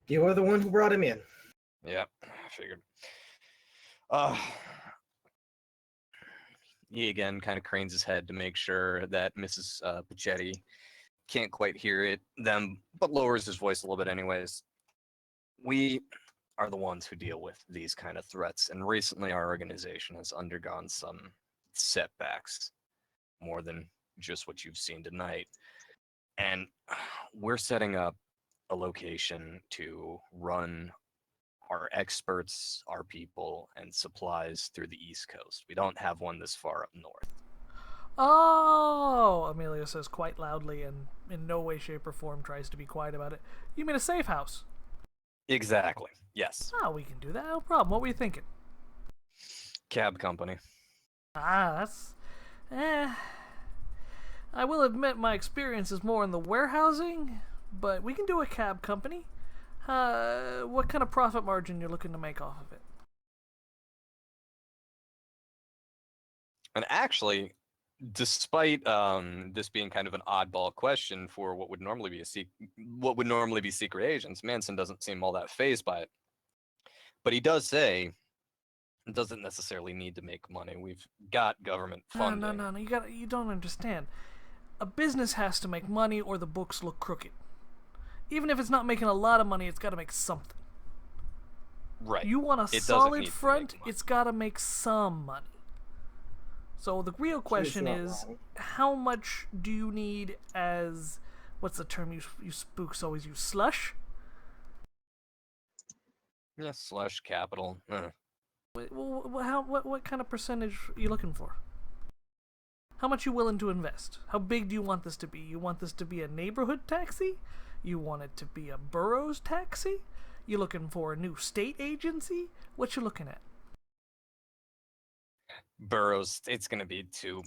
You are the one who brought him in. Yeah, I figured. He again kind of cranes his head to make sure that Mrs. Pachetti can't quite hear them, but lowers his voice a little bit anyways. We are the ones who deal with these kind of threats, and recently our organization has undergone some setbacks, more than just what you've seen tonight. And we're setting up a location to run our experts, our people, and supplies through the East Coast. We don't have one this far up north. Oh, Amelia says quite loudly and in no way, shape, or form tries to be quiet about it. You mean a safe house? Exactly. Yes. Oh, we can do that. No problem. What were you thinking? Cab company. Ah, that's... I will admit my experience is more in the warehousing, but we can do a cab company. What kind of profit margin you're looking to make off of it? And actually, despite this being kind of an oddball question for what would normally be secret agents, Manson doesn't seem all that fazed by it. But he does say it doesn't necessarily need to make money. We've got government funding. No. You don't understand. A business has to make money or the books look crooked. Even if it's not making a lot of money, it's got to make something. Right. You want a It doesn't solid need to front, make money. it's got to make some money. So the real question not is, wrong. how much do you need as, what's the term you spooks always use, slush? Yeah, slush capital. What kind of percentage are you looking for? How much you willing to invest? How big do you want this to be? You want this to be a neighborhood taxi? You want it to be a boroughs taxi? You looking for a new state agency? What you looking at? Boroughs, it's going to be too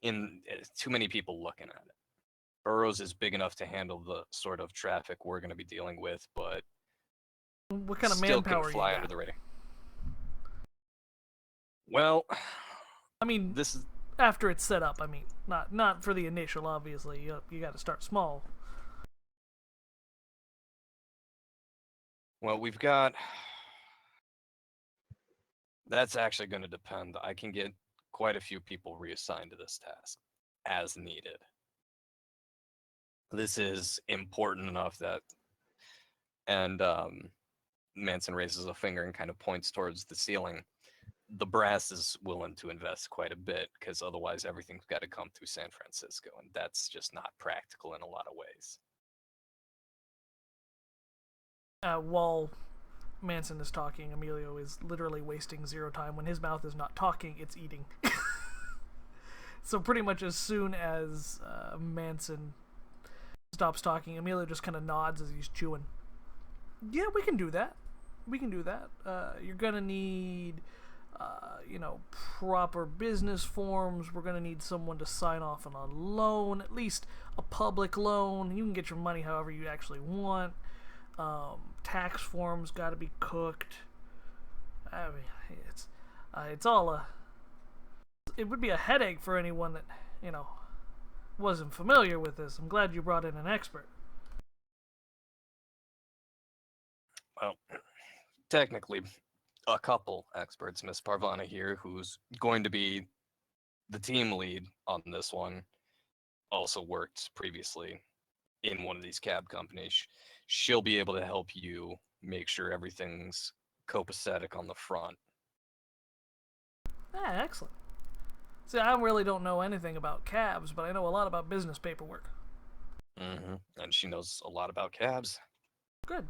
many people looking at it. Boroughs is big enough to handle the sort of traffic we're going to be dealing with, but What kind of still manpower can you fly got? under the radar. Well, I mean, this is after it's set up. I mean, not for the initial. Obviously, you got to start small. well, we've got. That's actually going to depend. I can get quite a few people reassigned to this task as needed. This is important enough that, and Manson raises a finger and kind of points towards the ceiling. The brass is willing to invest quite a bit because otherwise everything's got to come through San Francisco, and that's just not practical in a lot of ways. While Manson is talking, Emilio is literally wasting zero time. When his mouth is not talking, it's eating. So pretty much as soon as Manson stops talking, Emilio just kind of nods as he's chewing. Yeah, we can do that. We can do that. You're gonna need, proper business forms. We're gonna need someone to sign off on a loan, at least a public loan. You can get your money however you actually want. Tax forms got to be cooked. I mean, it's all it would be a headache for anyone that wasn't familiar with this. I'm glad you brought in an expert. Well, technically, a couple experts, Miss Parvana here, who's going to be the team lead on this one, also worked previously in one of these cab companies. She'll be able to help you make sure everything's copacetic on the front. Ah, excellent. See, I really don't know anything about cabs, but I know a lot about business paperwork. And she knows a lot about cabs. Good.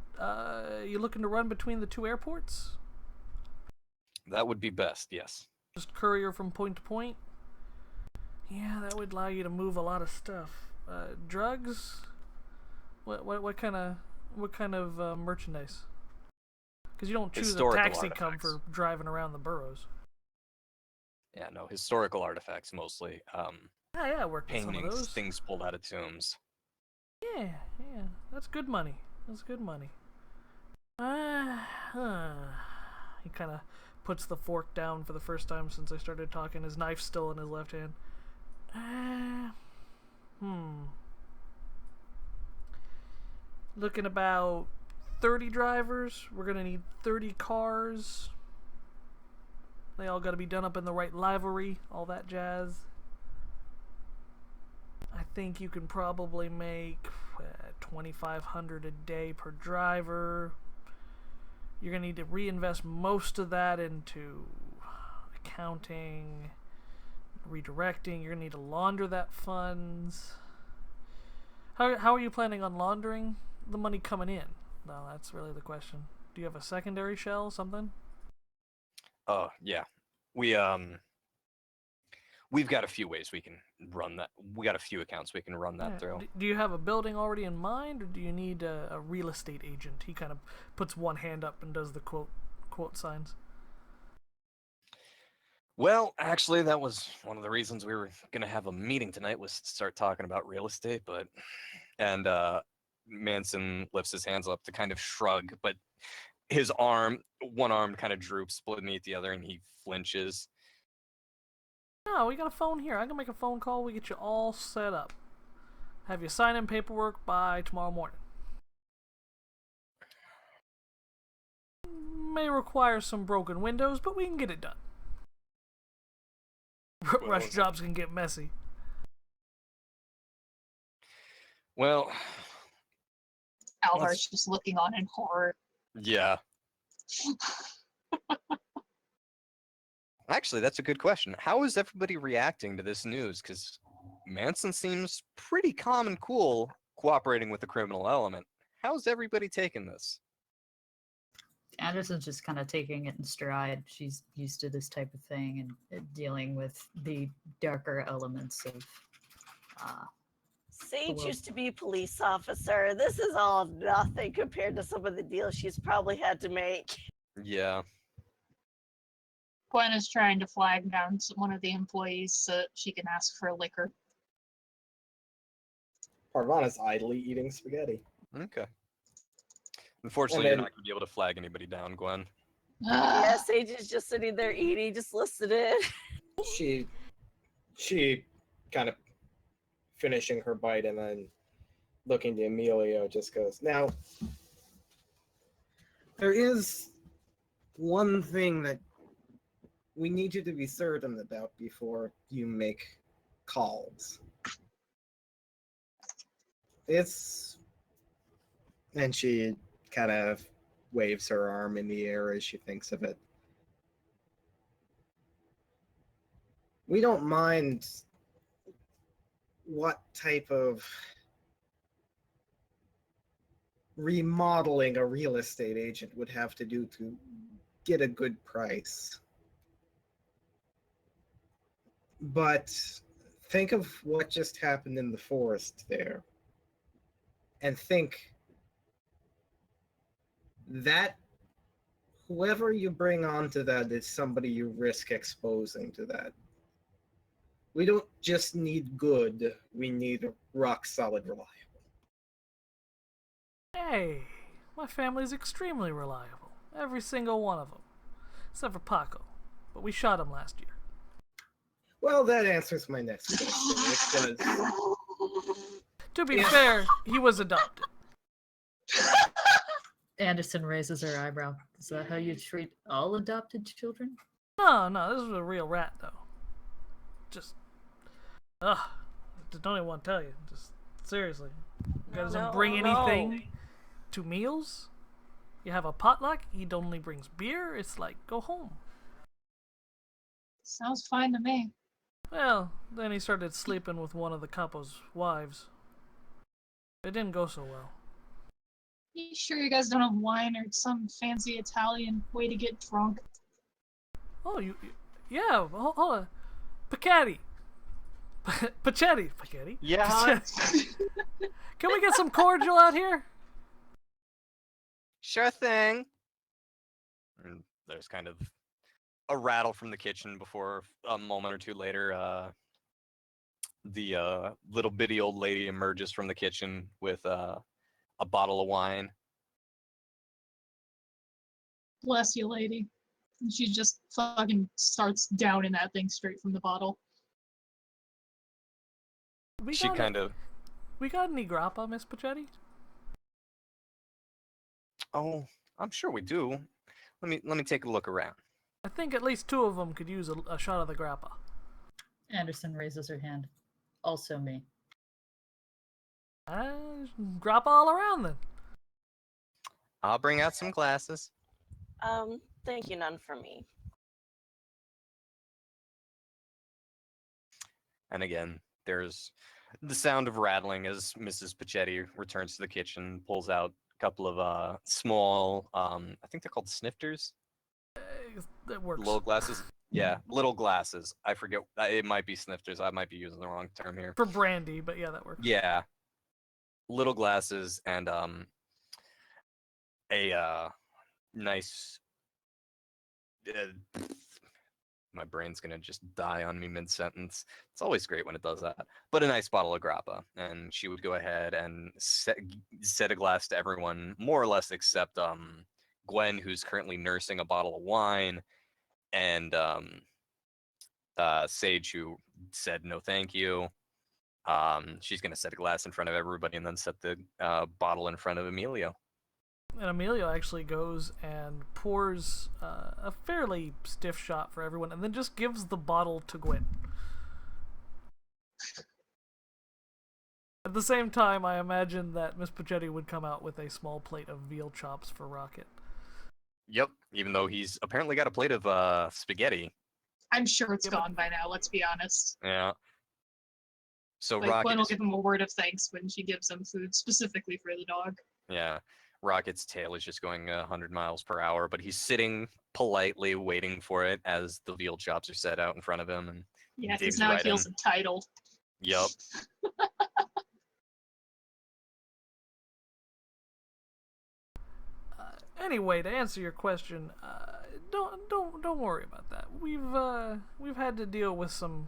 You looking to run between the two airports? That would be best, yes. Just courier from point to point? Yeah, that would allow you to move a lot of stuff. Drugs? What kind of merchandise? Because you don't choose Historical a taxi come artifacts. for driving around the boroughs. Yeah, no, historical artifacts mostly. Yeah, I worked with some of Paintings, those. things pulled out of tombs. Yeah, that's good money. That's good money. He kind of puts the fork down for the first time since I started talking. His knife's still in his left hand. Looking about 30 drivers. We're gonna need 30 cars. They all gotta be done up in the right livery, all that jazz. I think you can probably make $2,500 a day per driver. You're gonna need to reinvest most of that into accounting, redirecting. You're gonna need to launder that funds. How are you planning on laundering the money coming in? No, that's really the question. Do you have a secondary shell, something? Oh, yeah. We've got a few ways we can run that. We got a few accounts we can run that Yeah. through. Do you have a building already in mind, or do you need a real estate agent? He kind of puts one hand up and does the quote signs. Well, actually, that was one of the reasons we were gonna have a meeting tonight, was to start talking about real estate, and Manson lifts his hands up to kind of shrug, but his one arm kind of droops beneath the other, and he flinches. No, we got a phone here. I can make a phone call. We get you all set up. Have you sign in paperwork by tomorrow morning. May require some broken windows, but we can get it done. Rush jobs can get messy. Well, Alvar's just looking on in horror. yeah. Actually, that's a good question. How is everybody reacting to this news? Because Manson seems pretty calm and cool, cooperating with the criminal element. How's everybody taking this? Anderson's just kind of taking it in stride. She's used to this type of thing and dealing with the darker elements of. Sage Well- used to be a police officer. This is all nothing compared to some of the deals she's probably had to make. Yeah. Gwen is trying to flag down one of the employees so that she can ask for liquor. Parvana's idly eating spaghetti. Okay. Unfortunately, And you're then- not going to be able to flag anybody down, Gwen. Yeah, Sage is just sitting there eating, just listening. She kind of finishing her bite and then looking to Emilio just goes, now, there is one thing that we need you to be certain about before you make calls. And she kind of waves her arm in the air as she thinks of it. We don't mind what type of remodeling a real estate agent would have to do to get a good price. But think of what just happened in the forest there. And think that whoever you bring onto that is somebody you risk exposing to that. We don't just need good, we need rock solid reliable. Hey, my family's extremely reliable. Every single one of them. Except for Paco. But we shot him last year. Well, that answers my next question, which does. To be Yeah. fair, he was adopted. Anderson raises her eyebrow. Is that how you treat all adopted children? No, this was a real rat, though. Just, ugh, don't even want to tell you. Just, seriously. You guys don't bring anything to meals? You have a potluck, he only brings beer, it's like, go home. Sounds fine to me. Well, then he started sleeping with one of the capo's wives. It didn't go so well. You sure you guys don't have wine or some fancy Italian way to get drunk? Oh, yeah, hold on. Picchetti. Picchetti. Yeah. Can we get some cordial out here? Sure thing. And there's kind of a rattle from the kitchen before a moment or two later, the little bitty old lady emerges from the kitchen with a bottle of wine. Bless you, lady. And she just fucking starts downing that thing straight from the bottle. She kind of. We got any grappa, Miss Pachetti? Oh, I'm sure we do. Let me take a look around. I think at least 2 of them could use a shot of the grappa. Anderson raises her hand. Also me. Grappa all around then. I'll bring out some glasses. Thank you, none for me. And again, there's the sound of rattling as Mrs. Pachetti returns to the kitchen, pulls out a couple of small, I think they're called snifters. That works. Little glasses. Yeah, little glasses. I forget. It might be snifters. I might be using the wrong term here. For brandy, but yeah, that works. Yeah. Little glasses and a nice my brain's gonna just die on me mid-sentence. It's always great when it does that. But a nice bottle of grappa, and she would go ahead and set a glass to everyone, more or less, except Gwen, who's currently nursing a bottle of wine, and Sage, who said no thank you. She's gonna set a glass in front of everybody and then set the bottle in front of Emilio. And Emilio actually goes and pours a fairly stiff shot for everyone, and then just gives the bottle to Gwen. At the same time, I imagine that Miss Pachetti would come out with a small plate of veal chops for Rocket. Yep, even though he's apparently got a plate of spaghetti. I'm sure it's Yeah, but- gone by now, let's be honest. Yeah. So Like, Rocket Gwen will is, give him a word of thanks when she gives him food specifically for the dog. yeah, Rocket's tail is just going 100 miles per hour, but he's sitting politely waiting for it as the veal chops are set out in front of him. And Yeah, because digs now right he feels in. entitled. Yup. Anyway, to answer your question, don't worry about that. We've had to deal with some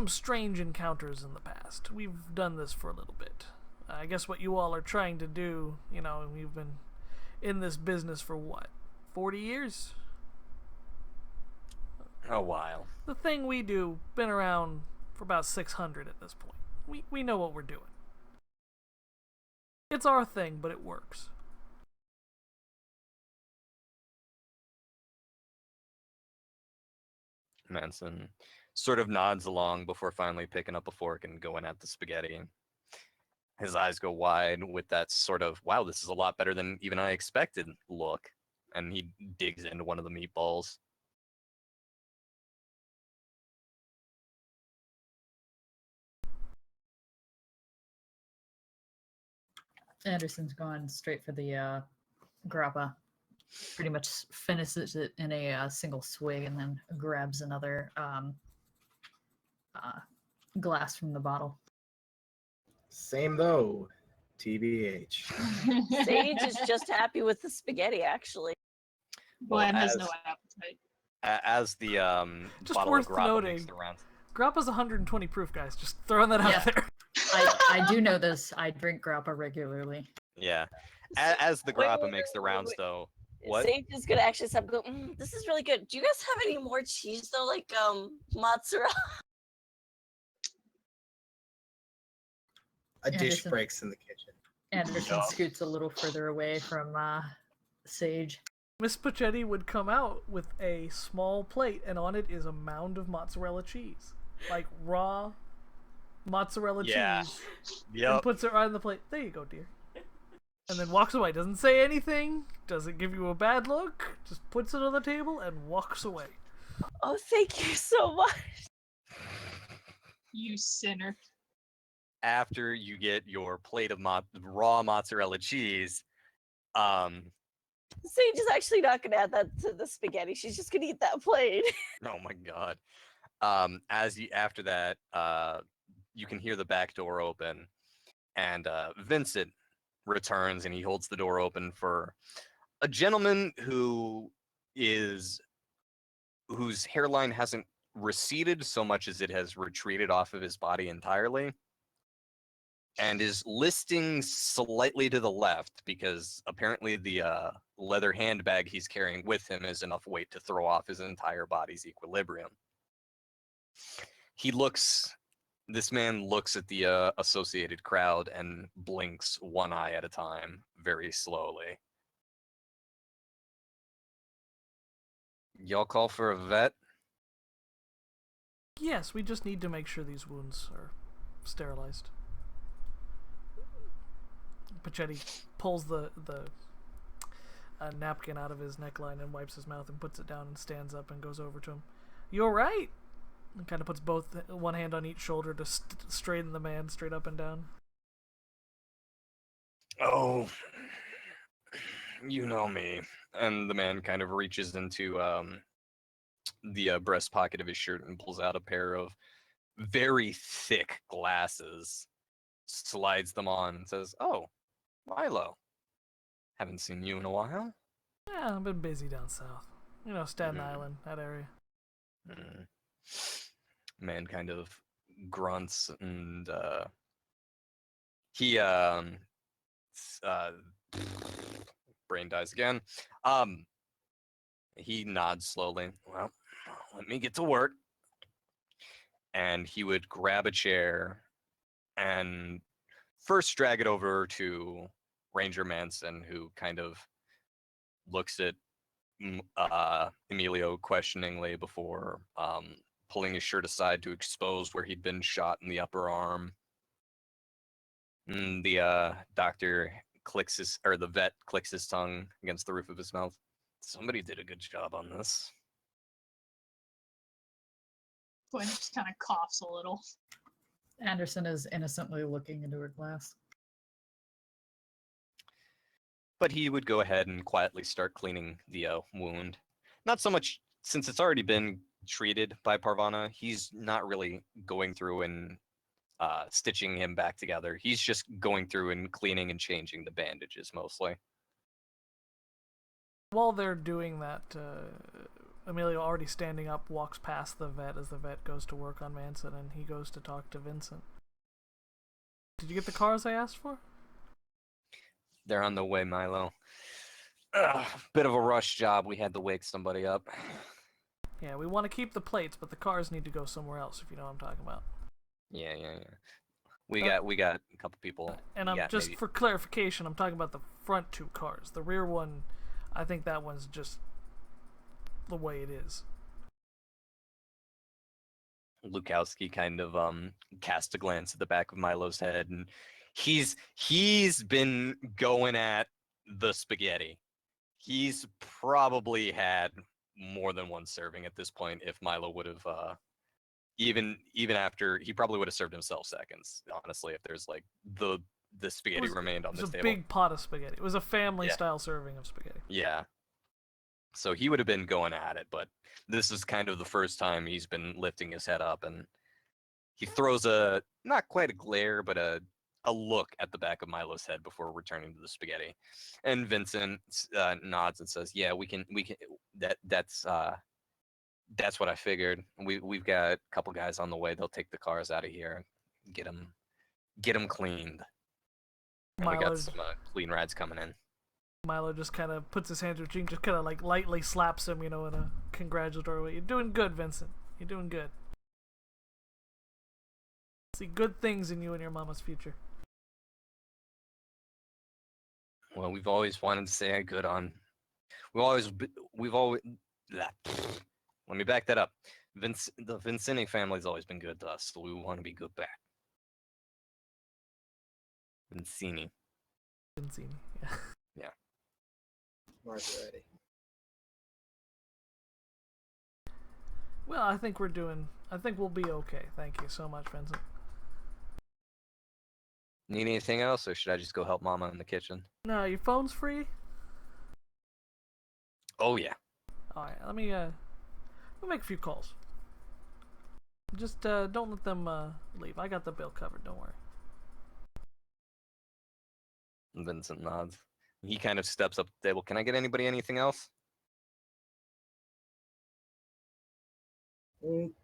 strange encounters in the past. We've done this for a little bit. I guess what you all are trying to do, you know, we've been in this business for what, 40 years? A while. The thing we do, been around for about 600 at this point. We know what we're doing. It's our thing, but it works. Manson sort of nods along before finally picking up a fork and going at the spaghetti. His eyes go wide with that sort of, wow, this is a lot better than even I expected look. And he digs into one of the meatballs. Anderson's gone straight for the grappa. Pretty much finishes it in a single swig and then grabs another glass from the bottle. Same though. TBH. Sage is just happy with the spaghetti, actually. Gwen has as- no appetite. As the Just bottle worth of grappa makes noting. the rounds. Grappa's 120 proof, guys. Just throwing that Yeah. out there. I do know this. I drink grappa regularly. Yeah. As the Wait, grappa wait, makes the wait, rounds, wait. though. What? Sage is gonna actually stop and go, this is really good. Do you guys have any more cheese though, like mozzarella? A dish Anderson. breaks in the kitchen. Anderson Yeah. scoots a little further away from Sage. Miss Pachetti would come out with a small plate, and on it is a mound of mozzarella cheese. Like raw mozzarella Yeah. cheese. And Yep. puts it right on the plate. There you go, dear. And then walks away. Doesn't say anything. Doesn't give you a bad look. Just puts it on the table and walks away. Oh, thank you so much. You sinner. After you get your plate of raw mozzarella cheese, Sage is actually not gonna add that to the spaghetti. She's just gonna eat that plate. oh my god. After that, you can hear the back door open, and Vincent returns, and he holds the door open for a gentleman whose hairline hasn't receded so much as it has retreated off of his body entirely. and is listing slightly to the left because apparently the leather handbag he's carrying with him is enough weight to throw off his entire body's equilibrium. This man looks at the associated crowd and blinks one eye at a time, very slowly. Y'all call for a vet? Yes, we just need to make sure these wounds are sterilized. Pachetti pulls the napkin out of his neckline and wipes his mouth and puts it down and stands up and goes over to him. You alright? And kind of puts one hand on each shoulder to straighten the man straight up and down. Oh, you know me. And the man kind of reaches into the breast pocket of his shirt and pulls out a pair of very thick glasses, slides them on, and says, "Oh, Milo, haven't seen you in a while." Yeah, I've been busy down south. You know, Staten Island, that area. Man kind of grunts and he brain dies again. He nods slowly. Well, let me get to work. And he would grab a chair and first drag it over to Ranger Manson, who kind of looks at Emilio questioningly before pulling his shirt aside to expose where he'd been shot in the upper arm. And the the vet clicks his tongue against the roof of his mouth. Somebody did a good job on this. Gwen just kind of coughs a little. Anderson is innocently looking into her glass. But he would go ahead and quietly start cleaning the wound. Not so much since it's already been treated by Parvana. He's not really going through and stitching him back together. He's just going through and cleaning and changing the bandages mostly. While they're doing that, Emilio, already standing up, walks past the vet as the vet goes to work on Manson, and he goes to talk to Vincent. Did you get the cars I asked for? They're on the way, Milo. Bit of a rush job. We had to wake somebody up. Yeah, we want to keep the plates, but the cars need to go somewhere else, if you know what I'm talking about. Yeah. We got a couple people. And I'm just for clarification, I'm talking about the front two cars. The rear one, I think that one's just the way it is. Lukowski kind of cast a glance at the back of Milo's head, and he's been going at the spaghetti. He's probably had more than one serving at this point. If Milo would have even after, he probably would have served himself seconds, honestly, if there's like the spaghetti remained on this table. It was a big pot of spaghetti. It was a family style serving of spaghetti. Yeah. So he would have been going at it, but this is kind of the first time he's been lifting his head up, and he throws a, not quite a glare, but a look at the back of Milo's head before returning to the spaghetti. And Vincent nods and says, "Yeah, we can. That's what I figured. We've got a couple guys on the way. They'll take the cars out of here, get them cleaned. And we got some clean rides coming in." Milo just kind of puts his hand to his cheek, just kind of like lightly slaps him, in a congratulatory way. You're doing good, Vincent. You're doing good. See good things in you and your mama's future. Well, we've always wanted to say good on. We've always. Let me back that up. The Vincini family's always been good to us, so we want to be good back. Vincini, yeah. Yeah. Margaretti. Well, I think we'll be okay. Thank you so much, Vincent. Need anything else, or should I just go help Mama in the kitchen? No, your phone's free? Oh, yeah. Alright, let me make a few calls. Just don't let them leave. I got the bill covered, don't worry. Vincent nods. He kind of steps up the table. Can I get anybody anything else?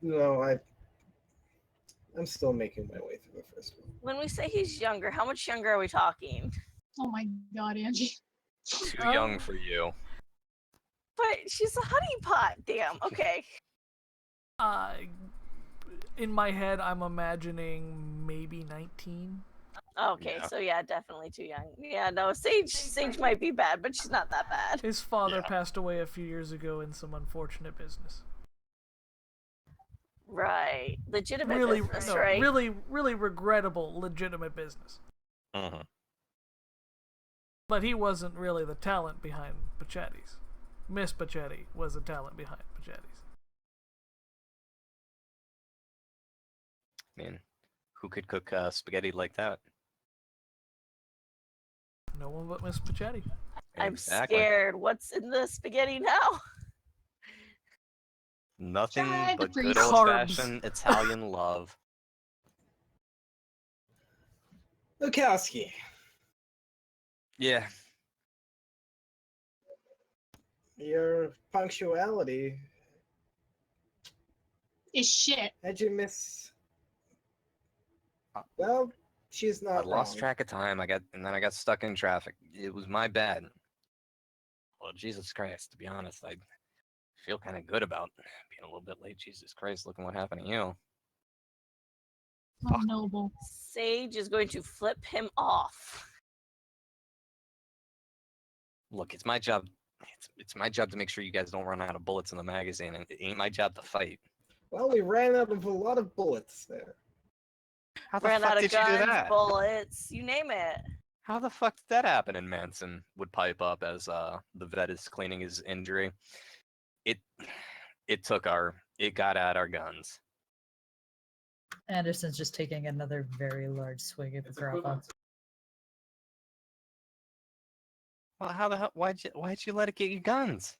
No, I'm still making my way through the first one. When we say he's younger, how much younger are we talking? Oh my god, Angie. Too Oh. young for you. But she's a honeypot. Damn. Okay. In my head, I'm imagining maybe 19. Okay. Yeah. So yeah, definitely too young. Yeah. No, Sage might be bad, but she's not that bad. His father Yeah. passed away a few years ago in some unfortunate business. Right. Legitimate Really, business, no, right? really regrettable, legitimate business. Mm-hmm. But he wasn't really the talent behind Pachetti's. Miss Pachetti was the talent behind Pachetti's. Man, who could cook spaghetti like that? No one but Miss Pachetti. I'm Exactly. scared. What's in the spaghetti now? Nothing Tried to but good freeze. old-fashioned Italian love. Lukowski, Yeah. your punctuality. Is shit. Had you miss? Well, she's I not lost wrong. track of time. I got stuck in traffic. It was my bad. Well, Jesus Christ, to be honest, I feel kind of good about being a little bit late. Jesus Christ, look at what happened to you. Oh, noble. Sage is going to flip him off. Look, it's my job. It's my job to make sure you guys don't run out of bullets in the magazine, and it ain't my job to fight. Well, we ran out of a lot of bullets there. How the Ran fuck out of did you do guns, that? bullets, you name it. How the fuck did that happen? And Manson would pipe up as the vet is cleaning his injury. It got at our guns. Anderson's just taking another very large swig at the grappa. Well, how the hell? Why'd you let it get you guns?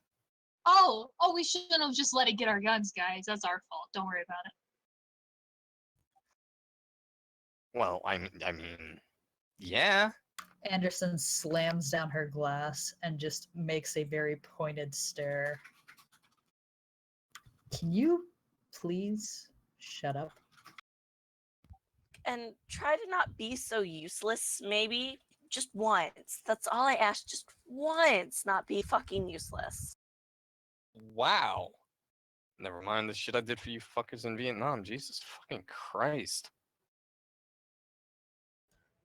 Oh, we shouldn't have just let it get our guns, guys. That's our fault. Don't worry about it. Well, I mean, yeah. Anderson slams down her glass and just makes a very pointed stare. Can you please shut up? And try to not be so useless, maybe. Just once. That's all I ask. Just once. Not be fucking useless. Wow. Never mind the shit I did for you fuckers in Vietnam. Jesus fucking Christ.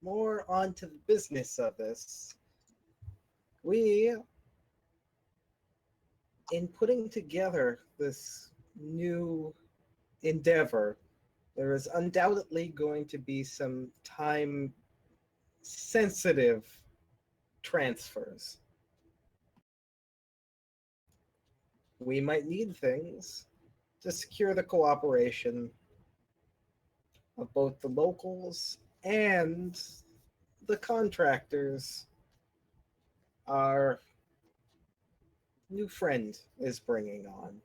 More on to the business of this. We, in putting together this new endeavor, there is undoubtedly going to be some time sensitive transfers. We might need things to secure the cooperation of both the locals and the contractors our new friend is bringing on.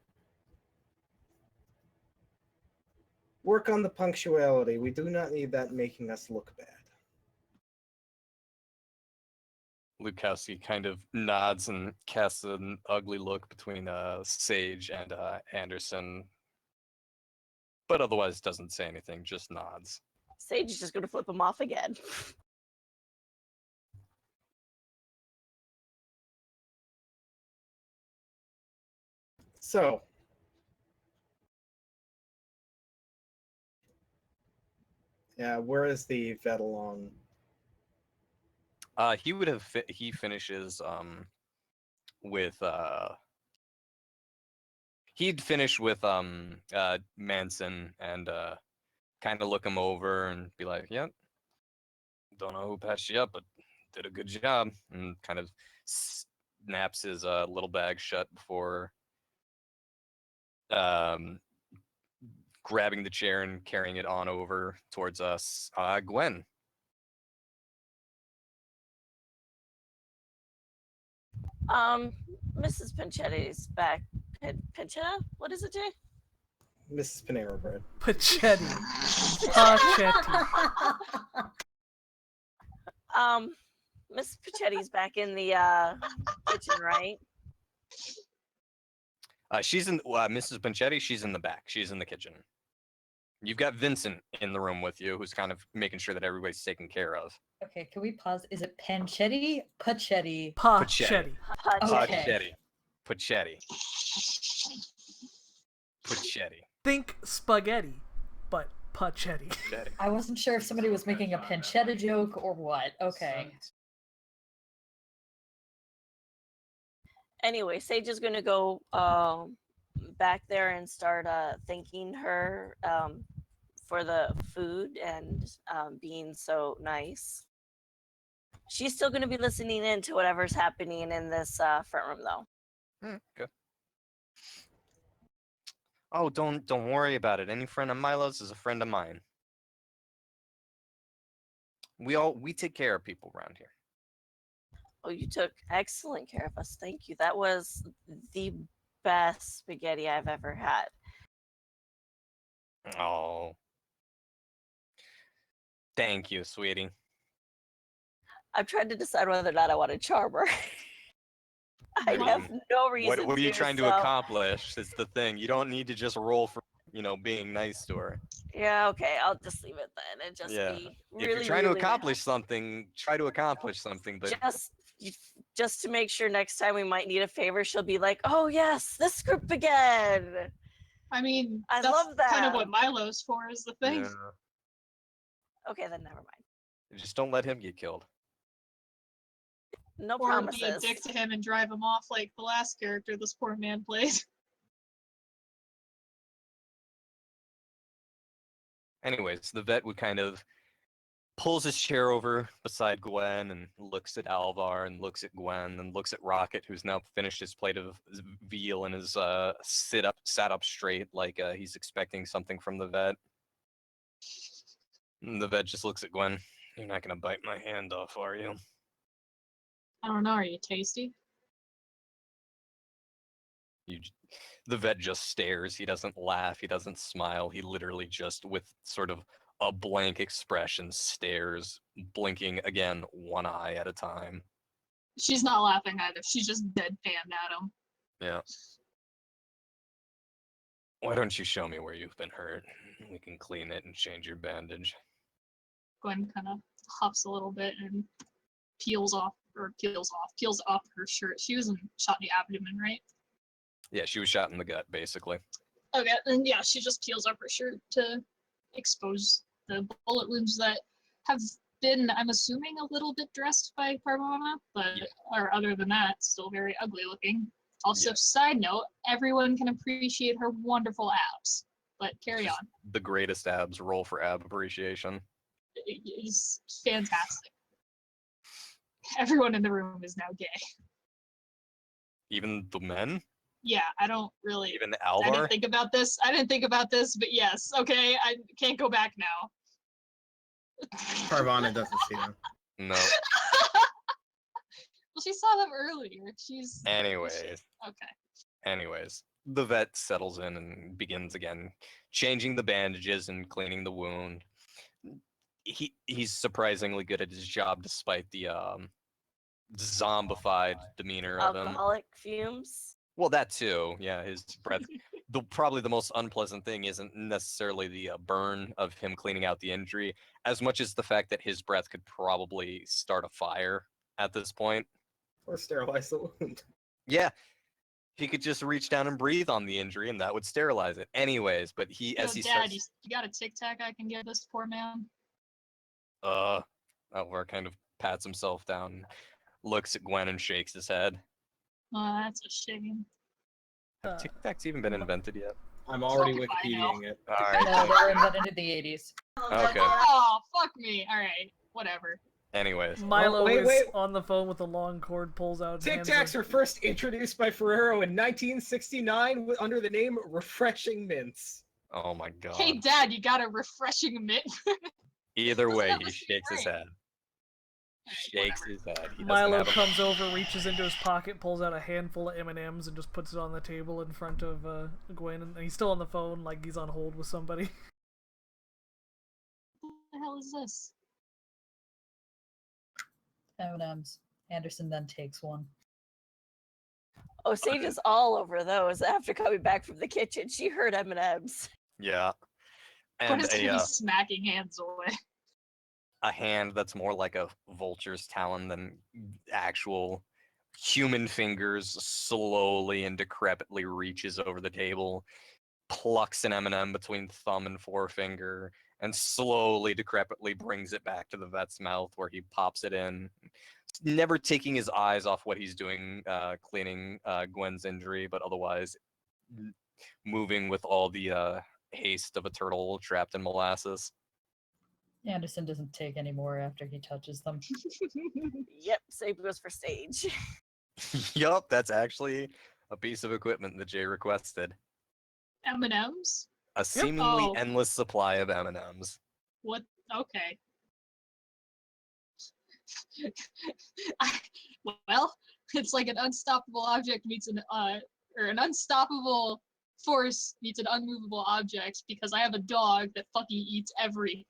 Work on the punctuality. We do not need that making us look bad. Lukowski kind of nods and casts an ugly look between Sage and Anderson, but otherwise doesn't say anything, just nods. Sage is just going to flip him off again. So, yeah, where is the vet along? He would have he finishes with he'd finish with Manson and kind of look him over and be like, "Yep, don't know who patched you up, but did a good job," and kind of snaps his little bag shut before grabbing the chair and carrying it on over towards us. Gwen. Mrs. Pinchetti's back. Pinchetta? What is it, Jay? Mrs. Panera Bread. Pachetti. Pachetti. Miss Pichetti's back in the kitchen, right? She's in Mrs. Panchetti. She's in the back. She's in the kitchen. You've got Vincent in the room with you, who's kind of making sure that everybody's taken care of. Okay, can we pause? Is it Panchetti? Pachetti? Pachetti. Okay. Pachetti. Pachetti. Think spaghetti, but pachetti. Pachetti. I wasn't sure if somebody was making a pancetta joke or what. Okay. Anyway, Sage is gonna go back there and start thanking her for the food and being so nice. She's still gonna be listening in to whatever's happening in this front room, though. Good. Oh, don't worry about it. Any friend of Milo's is a friend of mine. We take care of people around here. Oh, you took excellent care of us. Thank you. That was the best spaghetti I've ever had. Oh. Thank you, sweetie. I've tried to decide whether or not I want to charm her. I have no reason. What are you trying to so. accomplish? Is the thing. You don't need to just roll for, being nice to her. Yeah, okay, I'll just leave it then and just Yeah. be If really, you're trying to really accomplish something, try to accomplish something, but just to make sure next time we might need a favor, she'll be like, "Oh yes, this group again." I mean, I that's love that. kind of what Milo's for, is the thing. yeah, Okay, then never mind. just don't let him get killed. No Or promises. be a dick to him and drive him off like the last character this poor man played. Anyways, the vet would kind of pulls his chair over beside Gwen and looks at Alvar and looks at Gwen and looks at Rocket, who's now finished his plate of veal and is sat up straight like he's expecting something from the vet. And the vet just looks at Gwen. You're not gonna bite my hand off, are you? I don't know, are you tasty? The vet just stares. He doesn't laugh. He doesn't smile. He literally just, with sort of a blank expression, stares, blinking again, one eye at a time. She's not laughing either. She's just deadpan at him. Yeah. Why don't you show me where you've been hurt? We can clean it and change your bandage. Gwen kind of huffs a little bit and peels off her shirt. She was shot in the abdomen, right? Yeah, she was shot in the gut, basically. Okay, and yeah, she just peels off her shirt to expose the bullet wounds that have been, I'm assuming, a little bit dressed by Parvana, but or other than that, still very ugly looking. Also, side note, everyone can appreciate her wonderful abs. But carry on. The greatest abs. Roll for ab appreciation. It is fantastic. Everyone in the room is now gay. Even the men? Yeah, I don't really. Even I Alvar? didn't think about this, but yes. Okay, I can't go back now. Parvana doesn't see them. No. Well, she saw them earlier. She's. Anyways. Okay. The vet settles in and begins again, changing the bandages and cleaning the wound. He's surprisingly good at his job despite the zombified demeanor of him. Alcoholic fumes. Well, that too. Yeah, his breath. Probably the most unpleasant thing isn't necessarily the burn of him cleaning out the injury, as much as the fact that his breath could probably start a fire at this point. Or sterilize the wound. Yeah, he could just reach down and breathe on the injury, and that would sterilize it. Anyways, but as he Dad, starts, you got a Tic Tac I can give this poor man? Alvar kind of pats himself down, looks at Gwen, and shakes his head. Oh, that's a shame. Have Tic Tacs even been invented yet? I'm already Fuck if I Wikipediaing it. All right. No, they were invented in the 80s. Okay. Oh, fuck me. All right, whatever. Anyways, Milo wait, is wait. on the phone with a long cord, pulls out. Tic hands Tacs him. were first introduced by Ferrero in 1969 under the name Refreshing Mints. oh my god. Hey, Dad, you got a refreshing mint? Either way, That he was shakes his great. head. Alright, Shakes whatever. his head. He doesn't Milo have a- comes over, reaches into his pocket, pulls out a handful of M&Ms, and just puts it on the table in front of Gwen. And he's still on the phone, like he's on hold with somebody. What the hell is this? M&Ms. Anderson then takes one. Oh, Sage is all over those after coming back from the kitchen. She heard M&Ms. Yeah. Gwen and is gonna be smacking hands away. a hand that's more like a vulture's talon than actual human fingers slowly and decrepitly reaches over the table, plucks an M&M between thumb and forefinger, and slowly decrepitly brings it back to the vet's mouth where he pops it in, never taking his eyes off what he's doing, cleaning Gwen's injury, but otherwise moving with all the haste of a turtle trapped in molasses. Anderson doesn't take any more after he touches them. Yep, same goes for Sage. Yup, that's actually a piece of equipment that Jay requested. M&Ms? A seemingly Oh. endless supply of M&Ms. What? Okay. I, well, it's like an unstoppable object meets or an unstoppable force meets an unmovable object because I have a dog that fucking eats everything.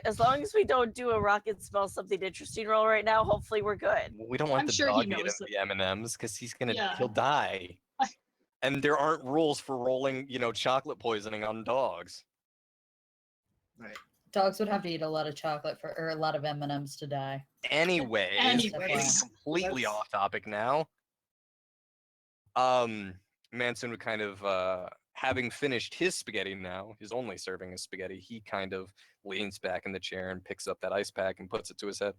As long as we don't do a rocket smell something interesting roll right now, hopefully we're good. We don't want I'm the sure he dog to get knows him the M&Ms because he'll Yeah. die. And there aren't rules for rolling, chocolate poisoning on dogs. Right. Dogs would have to eat a lot of chocolate or a lot of M&Ms to die. Anyways, Anyways. completely Let's- off topic now. Manson would kind of, having finished his spaghetti now, his only serving of spaghetti, he kind of leans back in the chair and picks up that ice pack and puts it to his head.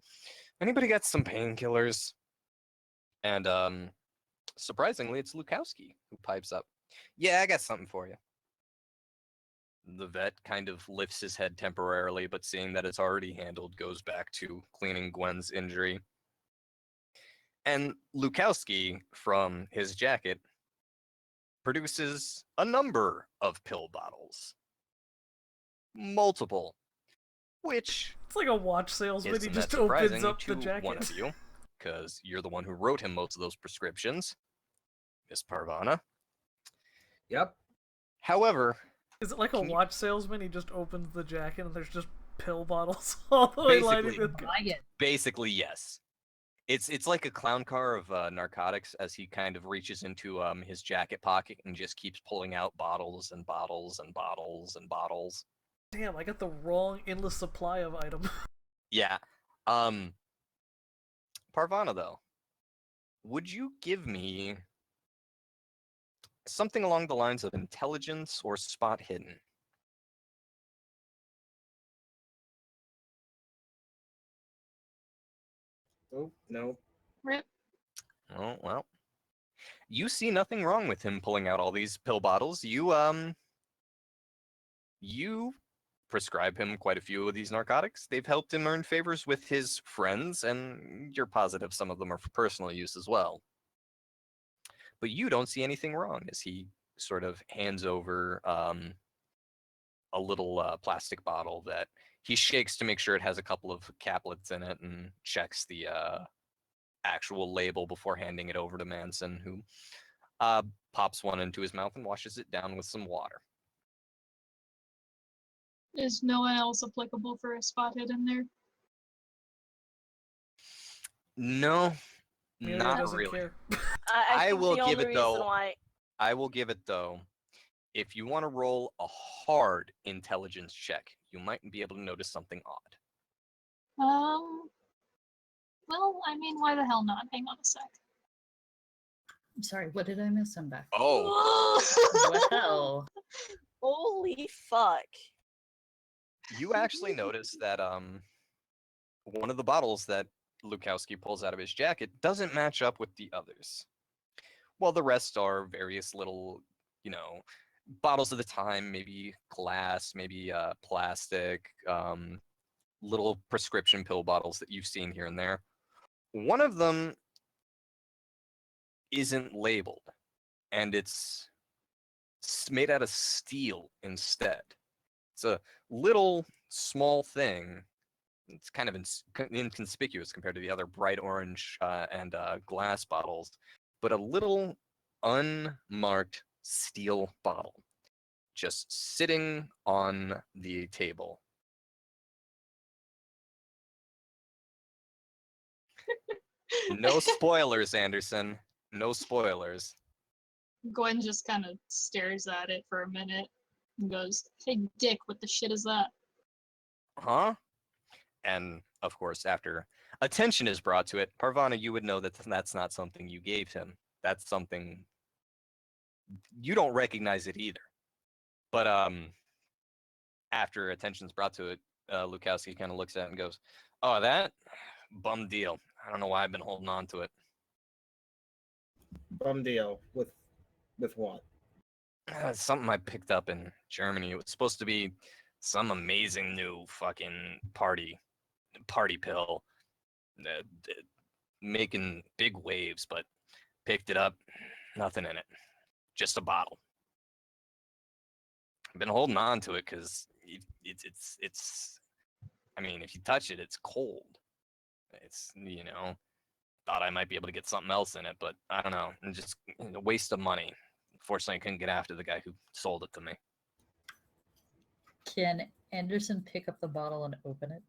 Anybody got some painkillers? And surprisingly, it's Lukowski who pipes up. Yeah, I got something for you. The vet kind of lifts his head temporarily, but seeing that it's already handled, goes back to cleaning Gwen's injury. And Lukowski, from his jacket, produces a number of pill bottles. Multiple. Which It's like a watch salesman. He isn't just that opens surprising up the to jacket. one of you, because you're the one who wrote him most of those prescriptions, Miss Parvana. Yep. However, Is it like a Can you- watch salesman? He just opens the jacket and there's just pill bottles all the way lining Basically. the. I get basically, yes. It's like a clown car of narcotics as he kind of reaches into his jacket pocket and just keeps pulling out bottles and bottles and bottles and bottles. Damn, I got the wrong endless supply of item. Yeah. Parvana, though, would you give me something along the lines of intelligence or spot hidden? Oh, no. Rip. Oh, well. You see nothing wrong with him pulling out all these pill bottles. You prescribe him quite a few of these narcotics. They've helped him earn favors with his friends, and you're positive some of them are for personal use as well. But you don't see anything wrong as he sort of hands over a little plastic bottle that he shakes to make sure it has a couple of caplets in it and checks the actual label before handing it over to Manson, who pops one into his mouth and washes it down with some water. Is no one else applicable for a spot hidden there? No, Amelia not doesn't really. care. I think will the give only it, reason though. why I will give it, though. If you want to roll a hard intelligence check, you might be able to notice something odd. Well, I mean, why the hell not? Hang on a sec. I'm sorry, what did I miss? I'm back. Oh, Well, Holy fuck. you actually notice that one of the bottles that Lukowski pulls out of his jacket doesn't match up with the others. While the rest are various little, bottles of the time, maybe glass, maybe plastic, little prescription pill bottles that you've seen here and there. One of them isn't labeled, and it's made out of steel instead. It's a little small thing. It's kind of inconspicuous compared to the other bright orange and glass bottles, but a little unmarked steel bottle just sitting on the table. No spoilers, Anderson. No spoilers. Gwen just kind of stares at it for a minute and goes, "Hey, Dick, what the shit is that?" Huh? And of course, after attention is brought to it, Parvana, you would know that that's not something you gave him. That's something you don't recognize it either. But after attention's brought to it, Lukowski kind of looks at it and goes, "Oh, that bum deal. I don't know why I've been holding on to it. Bum deal with what? It's something I picked up in Germany. It was supposed to be some amazing new fucking party pill, making big waves. But picked it up, nothing in it, just a bottle. I've been holding on to it because it's. I mean, if you touch it, it's cold. It's thought I might be able to get something else in it, but I don't know. And just a waste of money. Fortunately, I couldn't get after the guy who sold it to me. Can Anderson pick up the bottle and open it?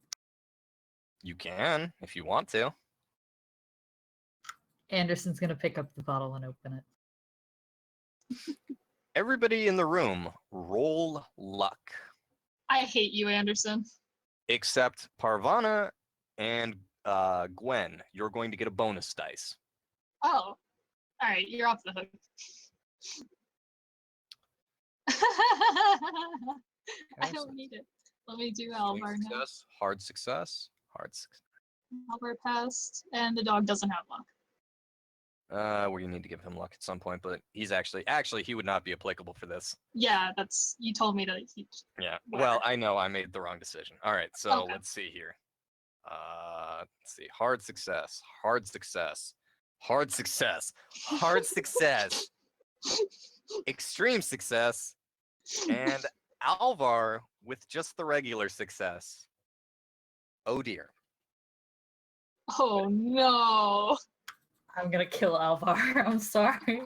You can if you want to. Anderson's gonna pick up the bottle and open it. Everybody in the room, roll luck, I hate you, Anderson. except Parvana and Gwen. You're going to get a bonus dice. Oh, all right, you're off the hook. I don't need it. Let me do Alvar now. Success, hard success, hard success. Alvar passed, and the dog doesn't have luck. Where you need to give him luck at some point, but he's actually he would not be applicable for this. Yeah, that's you told me that he. Yeah. Whatever. Well, I know I made the wrong decision. All right, so Okay. let's see here. Let's see. Hard success, hard success, hard success, hard success, extreme success, and Alvar with just the regular success. Oh dear. Oh no! I'm gonna kill Alvar. I'm sorry.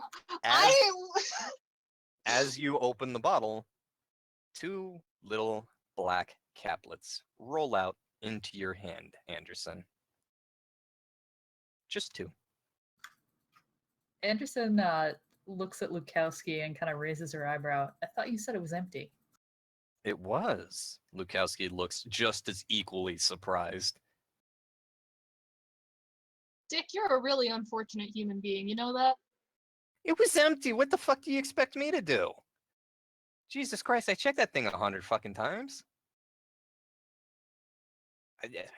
As you open the bottle, two little black caplets roll out into your hand, Anderson. Just two. Anderson looks at Lukowski and kind of raises her eyebrow. I thought you said it was empty. It was. Lukowski looks just as equally surprised. Dick, you're a really unfortunate human being. You know that? It was empty. What the fuck do you expect me to do? Jesus Christ, I checked that thing 100 fucking times.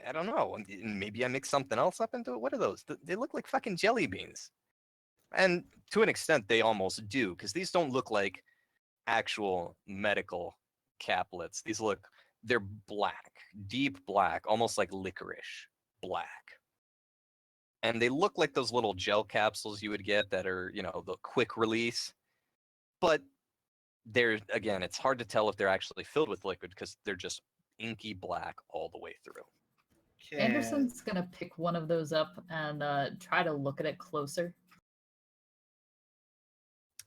I don't know. Maybe I mixed something else up into it. What are those? They look like fucking jelly beans. And to an extent, they almost do, because these don't look like actual medical caplets. They're black, deep black, almost like licorice black. And they look like those little gel capsules you would get that are, the quick release. But again, it's hard to tell if they're actually filled with liquid because they're just inky black all the way through. Anderson's gonna pick one of those up and try to look at it closer.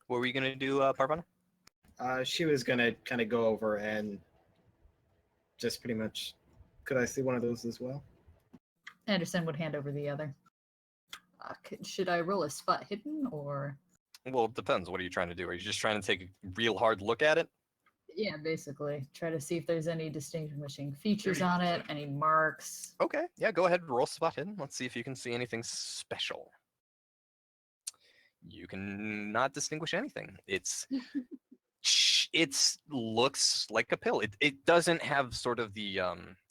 What were you going to do, Parvana? She was gonna kind of go over and just pretty much. Could I see one of those as well? Anderson would hand over the other. Should I roll a spot hidden or? Well, it depends. What are you trying to do? Are you just trying to take a real hard look at it? Yeah, basically. Try to see if there's any distinguishing features on it, any marks. Okay, yeah, go ahead and roll spot hidden. Let's see if you can see anything special. You can not distinguish anything. It looks like a pill. It doesn't have sort of the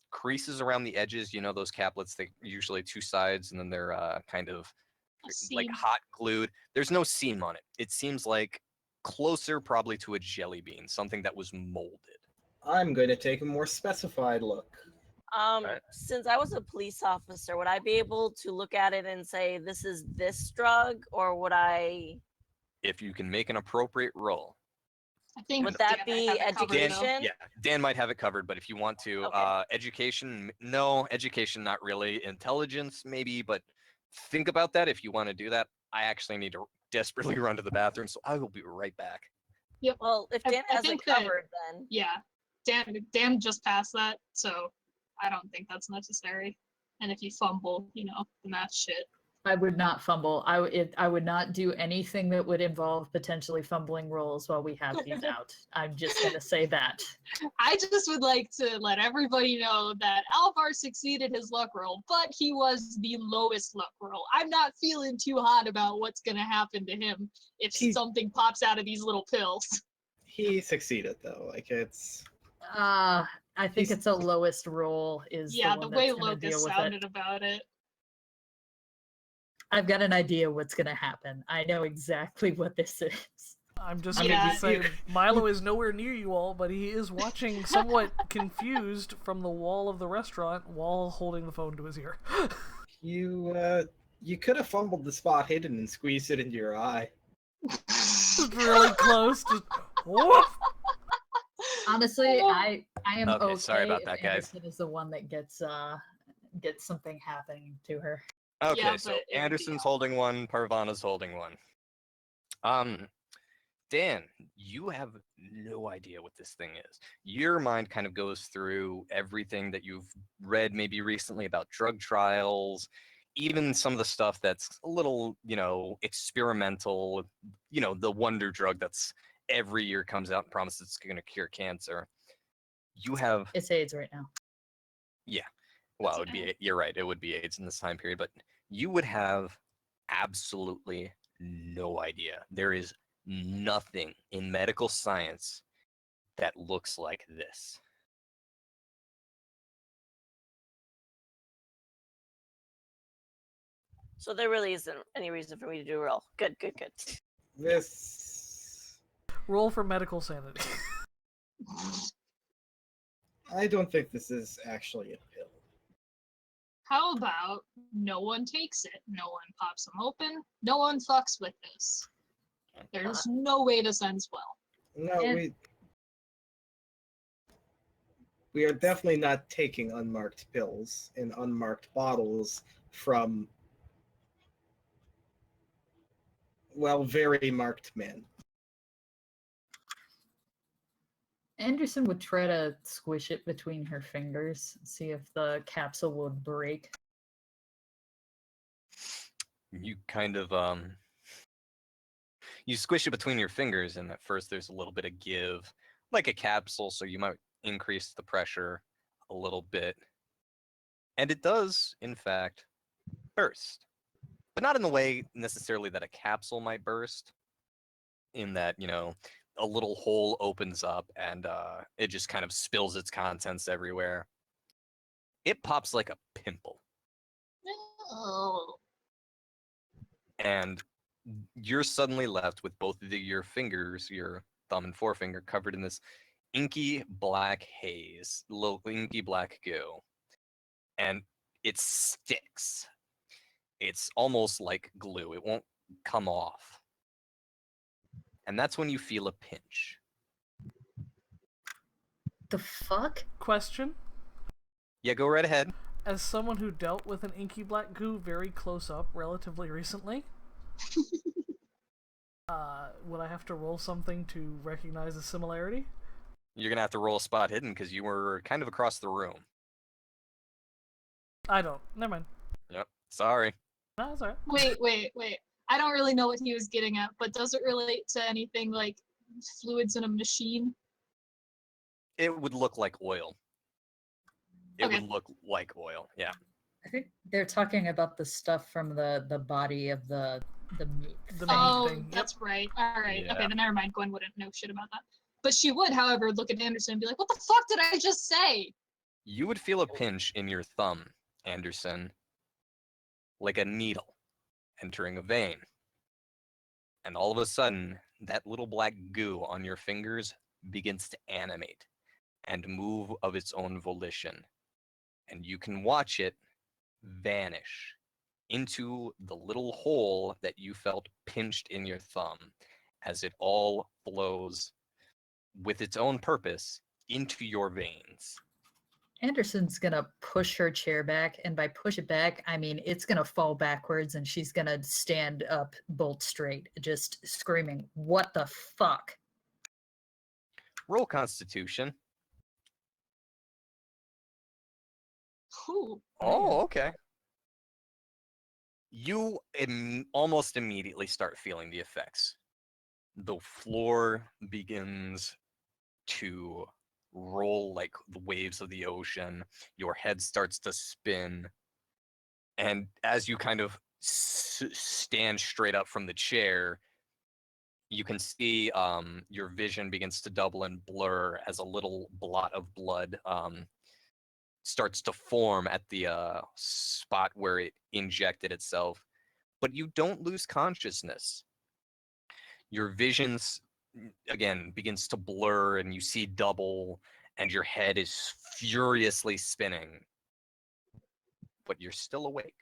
creases around the edges. Those caplets, they usually two sides, and then they're kind of like Seam. hot glued. There's no seam on it. It seems like closer probably to a jelly bean, something that was molded. I'm going to take a more specified look. Right. Since I was a police officer, would I be able to look at it and say this is this drug, or would I? If you can make an appropriate roll. I think Would that Dan might be have it covered, though. education? Yeah, Dan might have it covered, but if you want to, Okay. education, no, education, not really. Intelligence, maybe, but think about that if you want to do that. I actually need to desperately run to the bathroom, so I will be right back. Well, if I- Dan I has it think that- covered, then Yeah, Dan just passed that, so I don't think that's necessary. And if you fumble, then that's shit. I would not fumble. I would not do anything that would involve potentially fumbling rolls while we have these out. I'm just gonna say that. I just would like to let everybody know that Alvar succeeded his luck roll, but he was the lowest luck roll. I'm not feeling too hot about what's gonna happen to him if something pops out of these little pills. He succeeded though. Like it's I think He's- it's a lowest roll is Yeah, the the one way that's gonna deal Locust with sounded it. about it. I've got an idea what's gonna happen. I know exactly what this is. I'm just I going mean, to say, Milo is nowhere near you all, but he is watching somewhat confused from the wall of the restaurant while holding the phone to his ear. you could have fumbled the spot hidden and squeezed it into your eye. Just really close. Just woof. Honestly, I am Okay, okay. sorry about if that, guys. Anderson is the one that gets something happening to her. Okay, Yeah, so but it would be Anderson's awful. holding one, Parvana's holding one. Dan, you have no idea what this thing is. Your mind kind of goes through everything that you've read maybe recently about drug trials, even some of the stuff that's a little, experimental, the wonder drug that's every year comes out and promises it's going to cure cancer. You have, It's AIDS right now. well, it would be, you're right, it would be AIDS in this time period, but you would have absolutely no idea. There is nothing in medical science that looks like this. So there really isn't any reason for me to do a roll. Good. This Roll for medical sanity. I don't think this is actually a pill. How about no one takes it, no one pops them open, no one fucks with this. There's no way this ends well. No, And- we are definitely not taking unmarked pills in unmarked bottles from very marked men. Anderson would try to squish it between her fingers, see if the capsule would break. You kind of you squish it between your fingers, and at first there's a little bit of give, like a capsule, so you might increase the pressure a little bit. And it does, in fact, burst. But not in the way necessarily that a capsule might burst, in that, a little hole opens up and it just kind of spills its contents everywhere. It pops like a pimple. Oh. And you're suddenly left with both of your fingers, your thumb and forefinger, covered in this inky black haze, little inky black goo. And it sticks. It's almost like glue. It won't come off. And that's when you feel a pinch. The fuck? Question. Yeah, go right ahead. As someone who dealt with an inky black goo very close up relatively recently, would I have to roll something to recognize the similarity? You're going to have to roll a spot hidden because you were kind of across the room. I don't. Never mind. Yep. Sorry. No, that's alright. Wait. I don't really know what he was getting at, but does it relate to anything like fluids in a machine? It would look like oil. It Okay. would look like oil, yeah. I think they're talking about the stuff from the body of the meat. The thing. meat Oh, thing. Yep. that's right. All right. Yeah. Okay, then never mind. Gwen wouldn't know shit about that. But she would, however, look at Anderson and be like, what the fuck did I just say? You would feel a pinch in your thumb, Anderson, like a needle entering a vein. And all of a sudden, that little black goo on your fingers begins to animate and move of its own volition. And you can watch it vanish into the little hole that you felt pinched in your thumb as it all flows with its own purpose into your veins. Anderson's gonna push her chair back, and by push it back, I mean it's gonna fall backwards, and she's gonna stand up bolt straight, just screaming, "What the fuck?" Roll Constitution. Ooh. Oh, okay. You almost immediately start feeling the effects. The floor begins to roll like the waves of the ocean. Your head starts to spin. And as you kind of stand straight up from the chair, you can see your vision begins to double and blur as a little blot of blood starts to form at the spot where it injected itself. But you don't lose consciousness. Your visions again begins to blur and you see double and your head is furiously spinning. But you're still awake.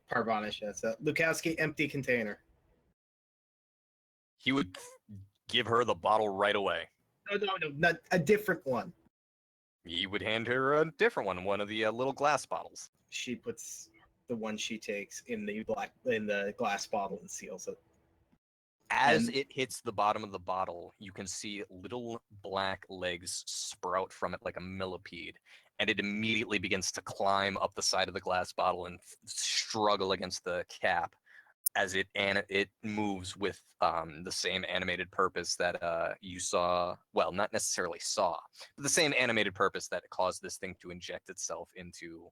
Parvanish, that's it. Lukowski, empty container. He would give her the bottle right away. No, not a different one. He would hand her a different one of the little glass bottles. She puts the one she takes in the glass bottle and seals it. As And- it hits the bottom of the bottle, you can see little black legs sprout from it like a millipede, and it immediately begins to climb up the side of the glass bottle and struggle against the cap as it moves with the same animated purpose that you saw. Well, not necessarily saw, but the same animated purpose that caused this thing to inject itself into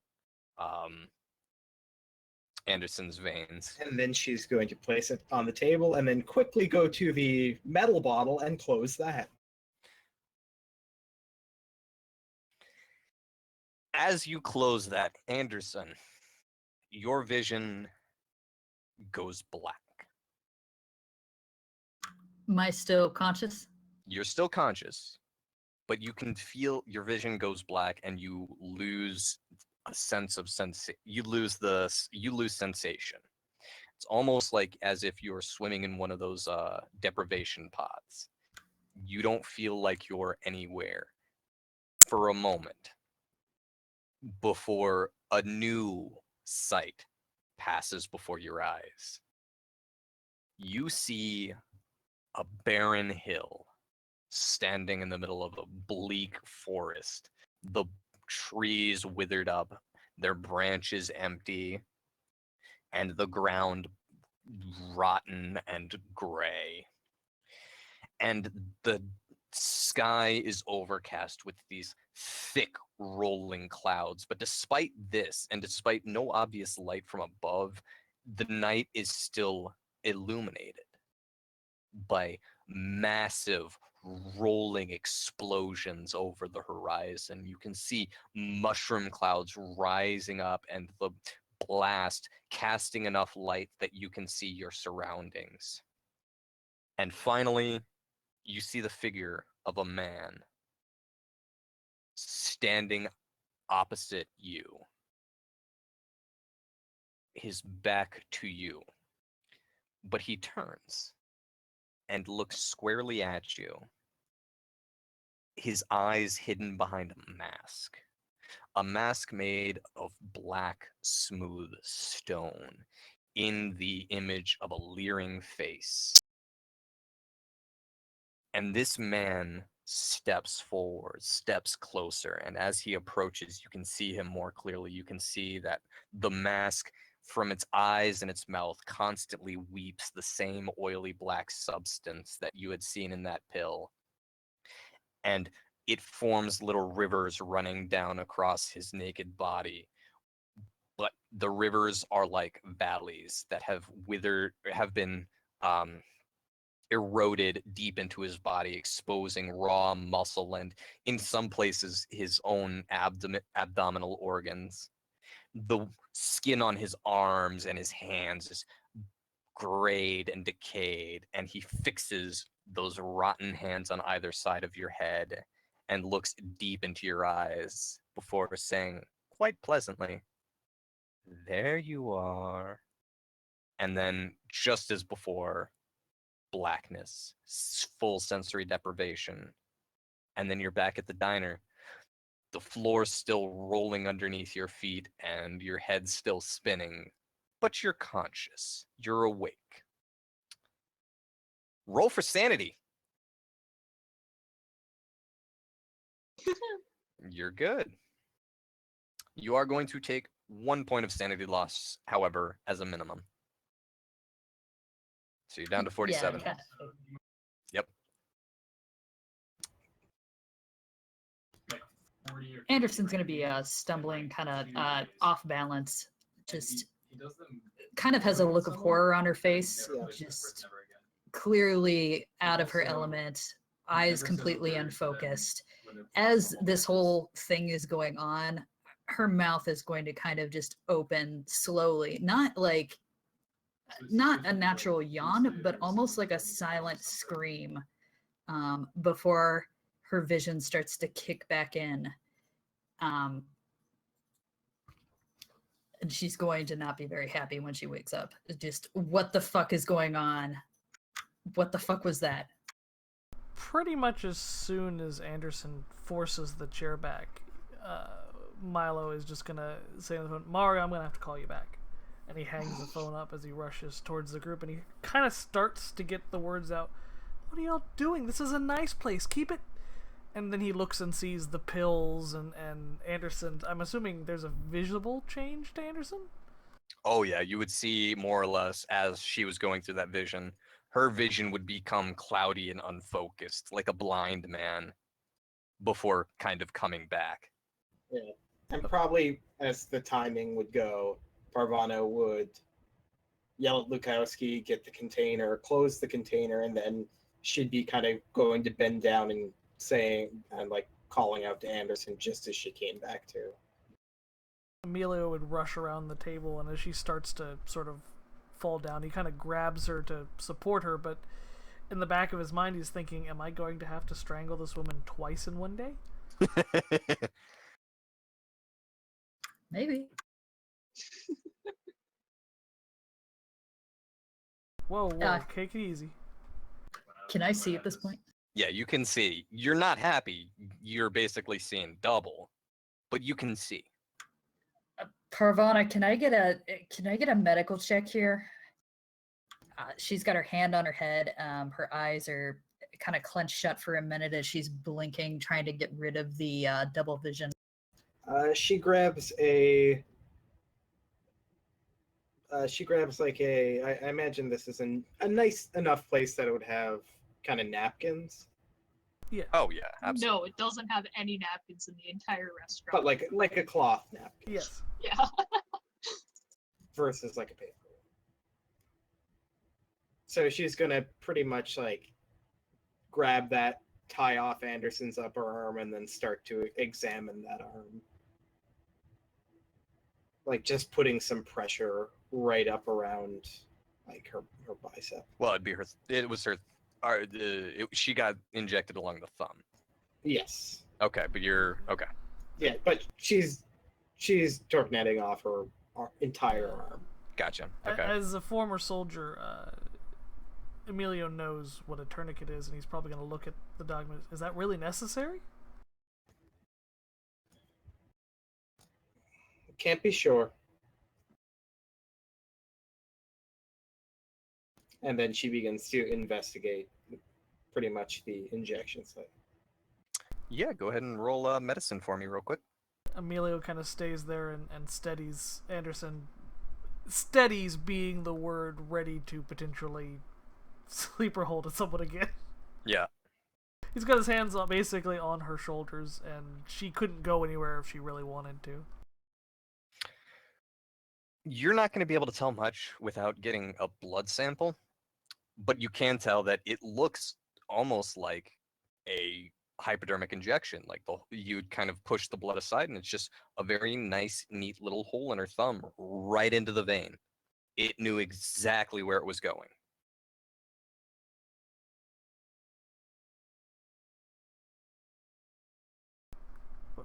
Anderson's veins. And then she's going to place it on the table and then quickly go to the metal bottle and close that. As you close that, Anderson, your vision goes black. Am I still conscious? You're still conscious, but you can feel your vision goes black and you lose a sense of you lose sensation. It's almost like as if you're swimming in one of those deprivation pods. You don't feel like you're anywhere for a moment before a new sight passes before your eyes. You see a barren hill standing in the middle of a bleak forest. The trees withered up, their branches empty, and the ground rotten and gray. And the sky is overcast with these thick rolling clouds. But despite this, and despite no obvious light from above, the night is still illuminated by massive rolling explosions over the horizon. You can see mushroom clouds rising up and the blast casting enough light that you can see your surroundings. And finally, you see the figure of a man standing opposite you, his back to you. But he turns and looks squarely at you, his eyes hidden behind a mask made of black, smooth stone in the image of a leering face. And this man steps forward, steps closer, and as he approaches, you can see him more clearly. You can see that the mask, from its eyes and its mouth, constantly weeps the same oily black substance that you had seen in that pill. And it forms little rivers running down across his naked body. But the rivers are like valleys that have been eroded deep into his body, exposing raw muscle and, in some places, his own abdominal organs. The skin on his arms and his hands is grayed and decayed, and he fixes those rotten hands on either side of your head and looks deep into your eyes before saying, quite pleasantly, "There you are." And then, just as before, blackness, full sensory deprivation. And then you're back at the diner. The floor's still rolling underneath your feet and your head's still spinning, but you're conscious. You're awake. Roll for sanity. You're good. You are going to take 1 point of sanity loss, however, as a minimum. So you're down to 47. Yeah, Yep. Anderson's gonna be stumbling, kind of off balance. Just kind of has a look of horror on her face. Yeah. Just clearly out of her element, eyes completely unfocused. As this whole thing is going on, her mouth is going to kind of just open slowly, not a natural yawn, but almost like a silent scream, before her vision starts to kick back in. And she's going to not be very happy when she wakes up. Just, what the fuck is going on? What the fuck was that? Pretty much as soon as Anderson forces the chair back, Milo is just gonna say on the phone, "Mario, I'm gonna have to call you back." And he hangs the phone up as he rushes towards the group, and he kind of starts to get the words out. "What are y'all doing? This is a nice place. Keep it." And then he looks and sees the pills and Anderson. I'm assuming there's a visible change to Anderson? Oh yeah, you would see more or less as she was going through that vision, her vision would become cloudy and unfocused, like a blind man, before kind of coming back. Yeah. And probably as the timing would go, Parvano would yell at Lukowski, get the container, close the container, and then she'd be kind of going to bend down and saying and like calling out to Anderson just as she came back to. Emilio would rush around the table, and as she starts to sort of fall down, he kind of grabs her to support her, but in the back of his mind he's thinking, am I going to have to strangle this woman twice in one day? Maybe. Whoa, take it easy. Can I see at this point? Yeah, you can see. You're not happy. You're basically seeing double, but you can see. Parvana, can I get a medical check here? She's got her hand on her head. Her eyes are kind of clenched shut for a minute as she's blinking, trying to get rid of the double vision. She grabs like I imagine this is a nice enough place that it would have kind of napkins. Yeah. Oh yeah, absolutely. No, it doesn't have any napkins in the entire restaurant. But like a cloth napkin. Yes. Yeah. Versus like a paper. So she's gonna pretty much like grab that, tie off Anderson's upper arm, and then start to examine that arm. Like just putting some pressure right up around like her bicep. Well, it was her. She got injected along the thumb. Yes. Okay, but you're okay. Yeah, but she's tornading off her entire arm. Gotcha. Okay. As a former soldier, Emilio knows what a tourniquet is, and he's probably going to look at the document. Is that really necessary? Can't be sure. And then she begins to investigate pretty much the injection site. Yeah, go ahead and roll medicine for me real quick. Emilio kind of stays there and steadies Anderson. Steadies being the word ready to potentially sleeper hold at someone again. Yeah. He's got his hands basically on her shoulders, and she couldn't go anywhere if she really wanted to. You're not going to be able to tell much without getting a blood sample, but you can tell that it looks almost like a hypodermic injection. Like you'd kind of push the blood aside, and it's just a very nice, neat little hole in her thumb right into the vein. It knew exactly where it was going.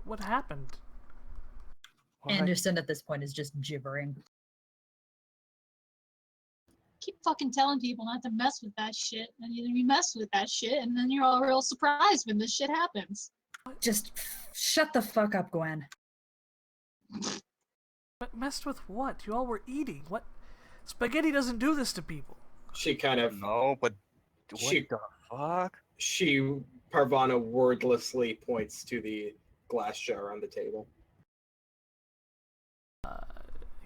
What happened? Anderson at this point is just gibbering. Keep fucking telling people not to mess with that shit, and then you mess with that shit, and then you're all real surprised when this shit happens. Just shut the fuck up, Gwen. But messed with what? You all were eating. What? Spaghetti doesn't do this to people. She kind of No, but what She- the fuck? Parvana wordlessly points to the glass jar on the table.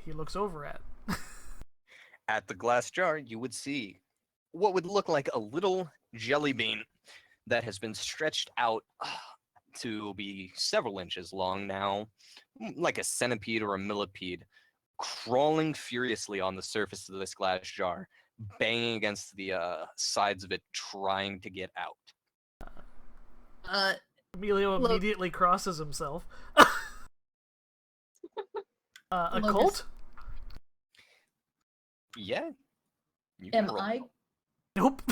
he looks over at. At the glass jar, you would see what would look like a little jelly bean that has been stretched out to be several inches long now, like a centipede or a millipede, crawling furiously on the surface of this glass jar, banging against the sides of it, trying to get out. Emilio Look- immediately crosses himself. A Locust. cult? Yeah. You Am can roll. I Nope.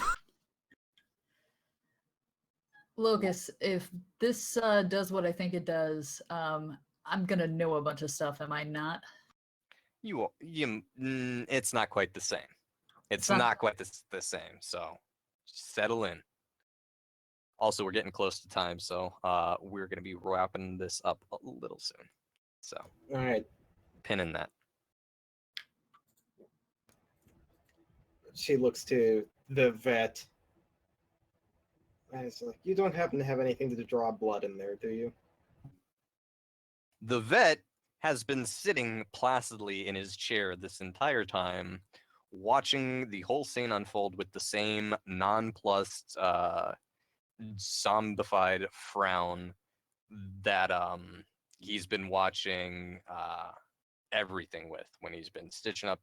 Locus? If this does what I think it does, I'm gonna know a bunch of stuff. Am I not? It's not quite the same. It's not- not quite the same. So settle in. Also, we're getting close to time, so we're gonna be wrapping this up a little soon. So All right. pin in that. She looks to the vet. And it's like, you don't happen to have anything to draw blood in there, do you? The vet has been sitting placidly in his chair this entire time, watching the whole scene unfold with the same nonplussed, zombified frown that he's been watching everything with when he's been stitching up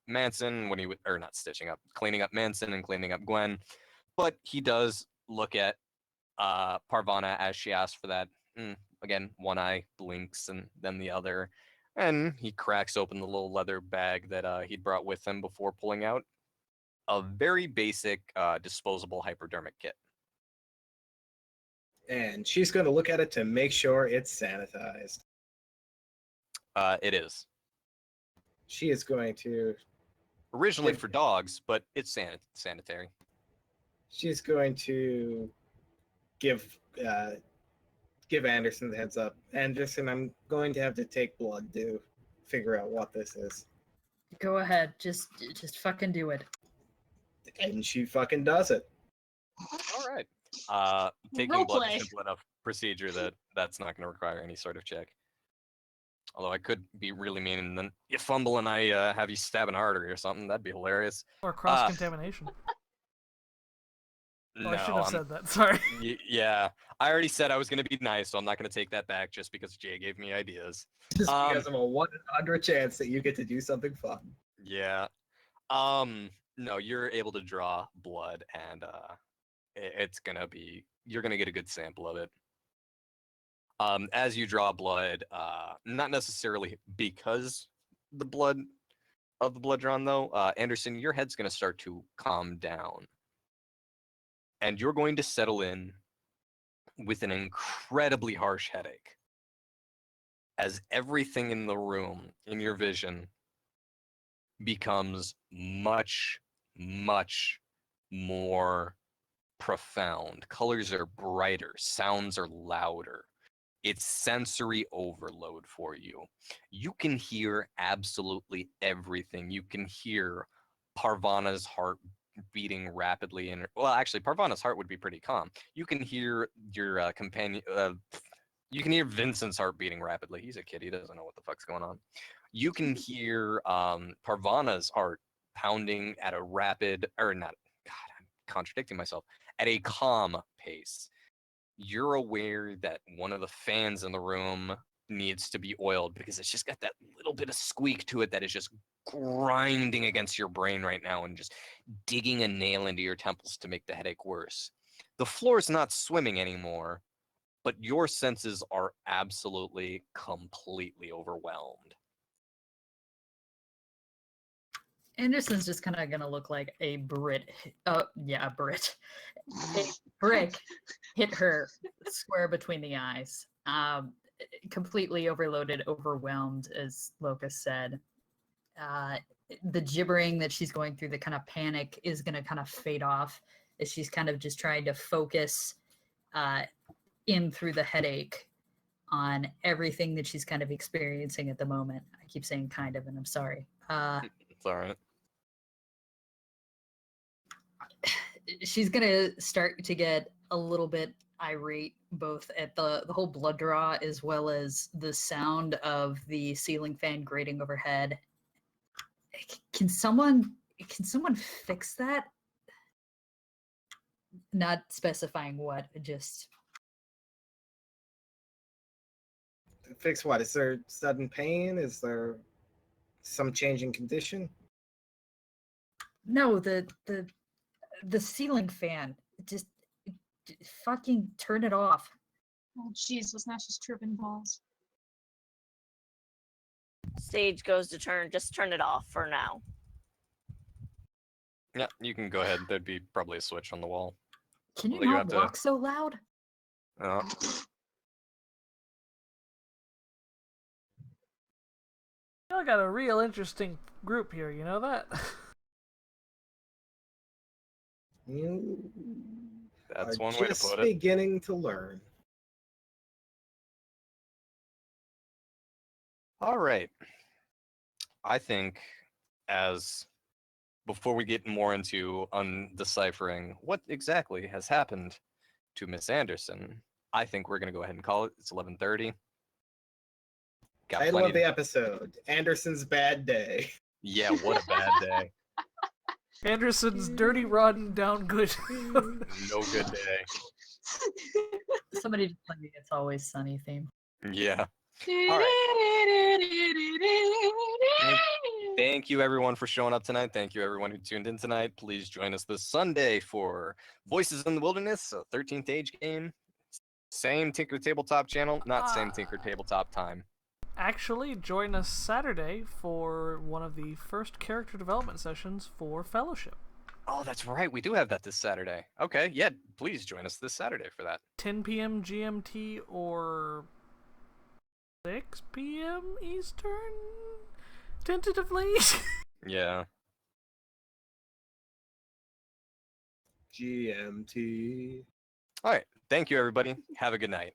Manson, when he or not stitching up, cleaning up Manson and cleaning up Gwen. But he does look at Parvana as she asks for that. Again, one eye blinks and then the other, and he cracks open the little leather bag that he'd brought with him before pulling out a very basic disposable hypodermic kit. And she's going to look at it to make sure it's sanitized. It is She is going to originally Good. for dogs, but it's sanitary. she's going to give Anderson the heads up. Anderson, I'm going to have to take blood to figure out what this is. Go ahead. Just fucking do it. And she fucking does it. All right. Taking Role blood play. is simple enough procedure that that's not going to require any sort of check. Although I could be really mean and then you fumble and I have you stab an artery or something. That'd be hilarious. Or cross contamination. Oh, No, I should have I'm- said that. Sorry. yeah. I already said I was going to be nice, so I'm not going to take that back just because Jay gave me ideas. Just Um, because of a 1 in 100 chance that you get to do something fun. Yeah. No, you're able to draw blood and it's gonna be you're gonna get a good sample of it. As you draw blood, not necessarily because the blood drawn though, Anderson, your head's gonna start to calm down. And you're going to settle in with an incredibly harsh headache. As everything in the room, in your vision, becomes much, much more profound. Colors are brighter, sounds are louder. It's sensory overload for you. You can hear absolutely everything. You can hear Parvana's heart beating rapidly, and well, actually, Parvana's heart would be pretty calm. You can hear your companion. You can hear Vincent's heart beating rapidly. He's a kid; he doesn't know what the fuck's going on. You can hear Parvana's heart pounding at a rapid, or not. God, I'm contradicting myself. At a calm pace. You're aware that one of the fans in the room needs to be oiled because it's just got that little bit of squeak to it that is just grinding against your brain right now and just digging a nail into your temples to make the headache worse. The floor's not swimming anymore, but your senses are absolutely, completely overwhelmed. Anderson's just kind of gonna look like a Brit. Oh yeah, a Brit. A brick hit her square between the eyes. Completely overloaded, overwhelmed, as Locust said. The gibbering that she's going through, the kind of panic, is gonna kind of fade off as she's kind of just trying to focus in through the headache on everything that she's kind of experiencing at the moment. I keep saying kind of, and I'm sorry. It's all right. She's gonna start to get a little bit irate, both at the whole blood draw as well as the sound of the ceiling fan grating overhead Can someone fix that? Not specifying what, just Fix what? Is there sudden pain? Is there some change in condition? no, the ceiling fan. Just fucking turn it off. Oh Jesus, now she's tripping balls. Sage goes to just turn it off for now. Yeah, you can go ahead. There'd be probably a switch on the wall. Can you Well, you not have to- walk so loud? Y'all got a real interesting group here, you know that? You That's are one way to just put it. beginning to learn. All right. I think before we get more into undeciphering what exactly has happened to Miss Anderson, I think we're going to go ahead and call it. It's 11:30. Got Title plenty of the episode: Anderson's Bad Day. Yeah, what a bad day. Anderson's dirty, rotten, down good. No good day. Somebody just play the It's Always Sunny theme. Yeah. Thank you everyone for showing up tonight. Thank you everyone who tuned in tonight. Please join us this Sunday for Voices in the Wilderness, a 13th Age game. Same Tinker Tabletop channel, not same Tinker Tabletop time. Actually, join us Saturday for one of the first character development sessions for Fellowship. Oh, that's right. We do have that this Saturday. Okay, yeah, please join us this Saturday for that. 10 p.m. GMT or 6 p.m. Eastern? Tentatively? Yeah. GMT. All right. Thank you, everybody. Have a good night.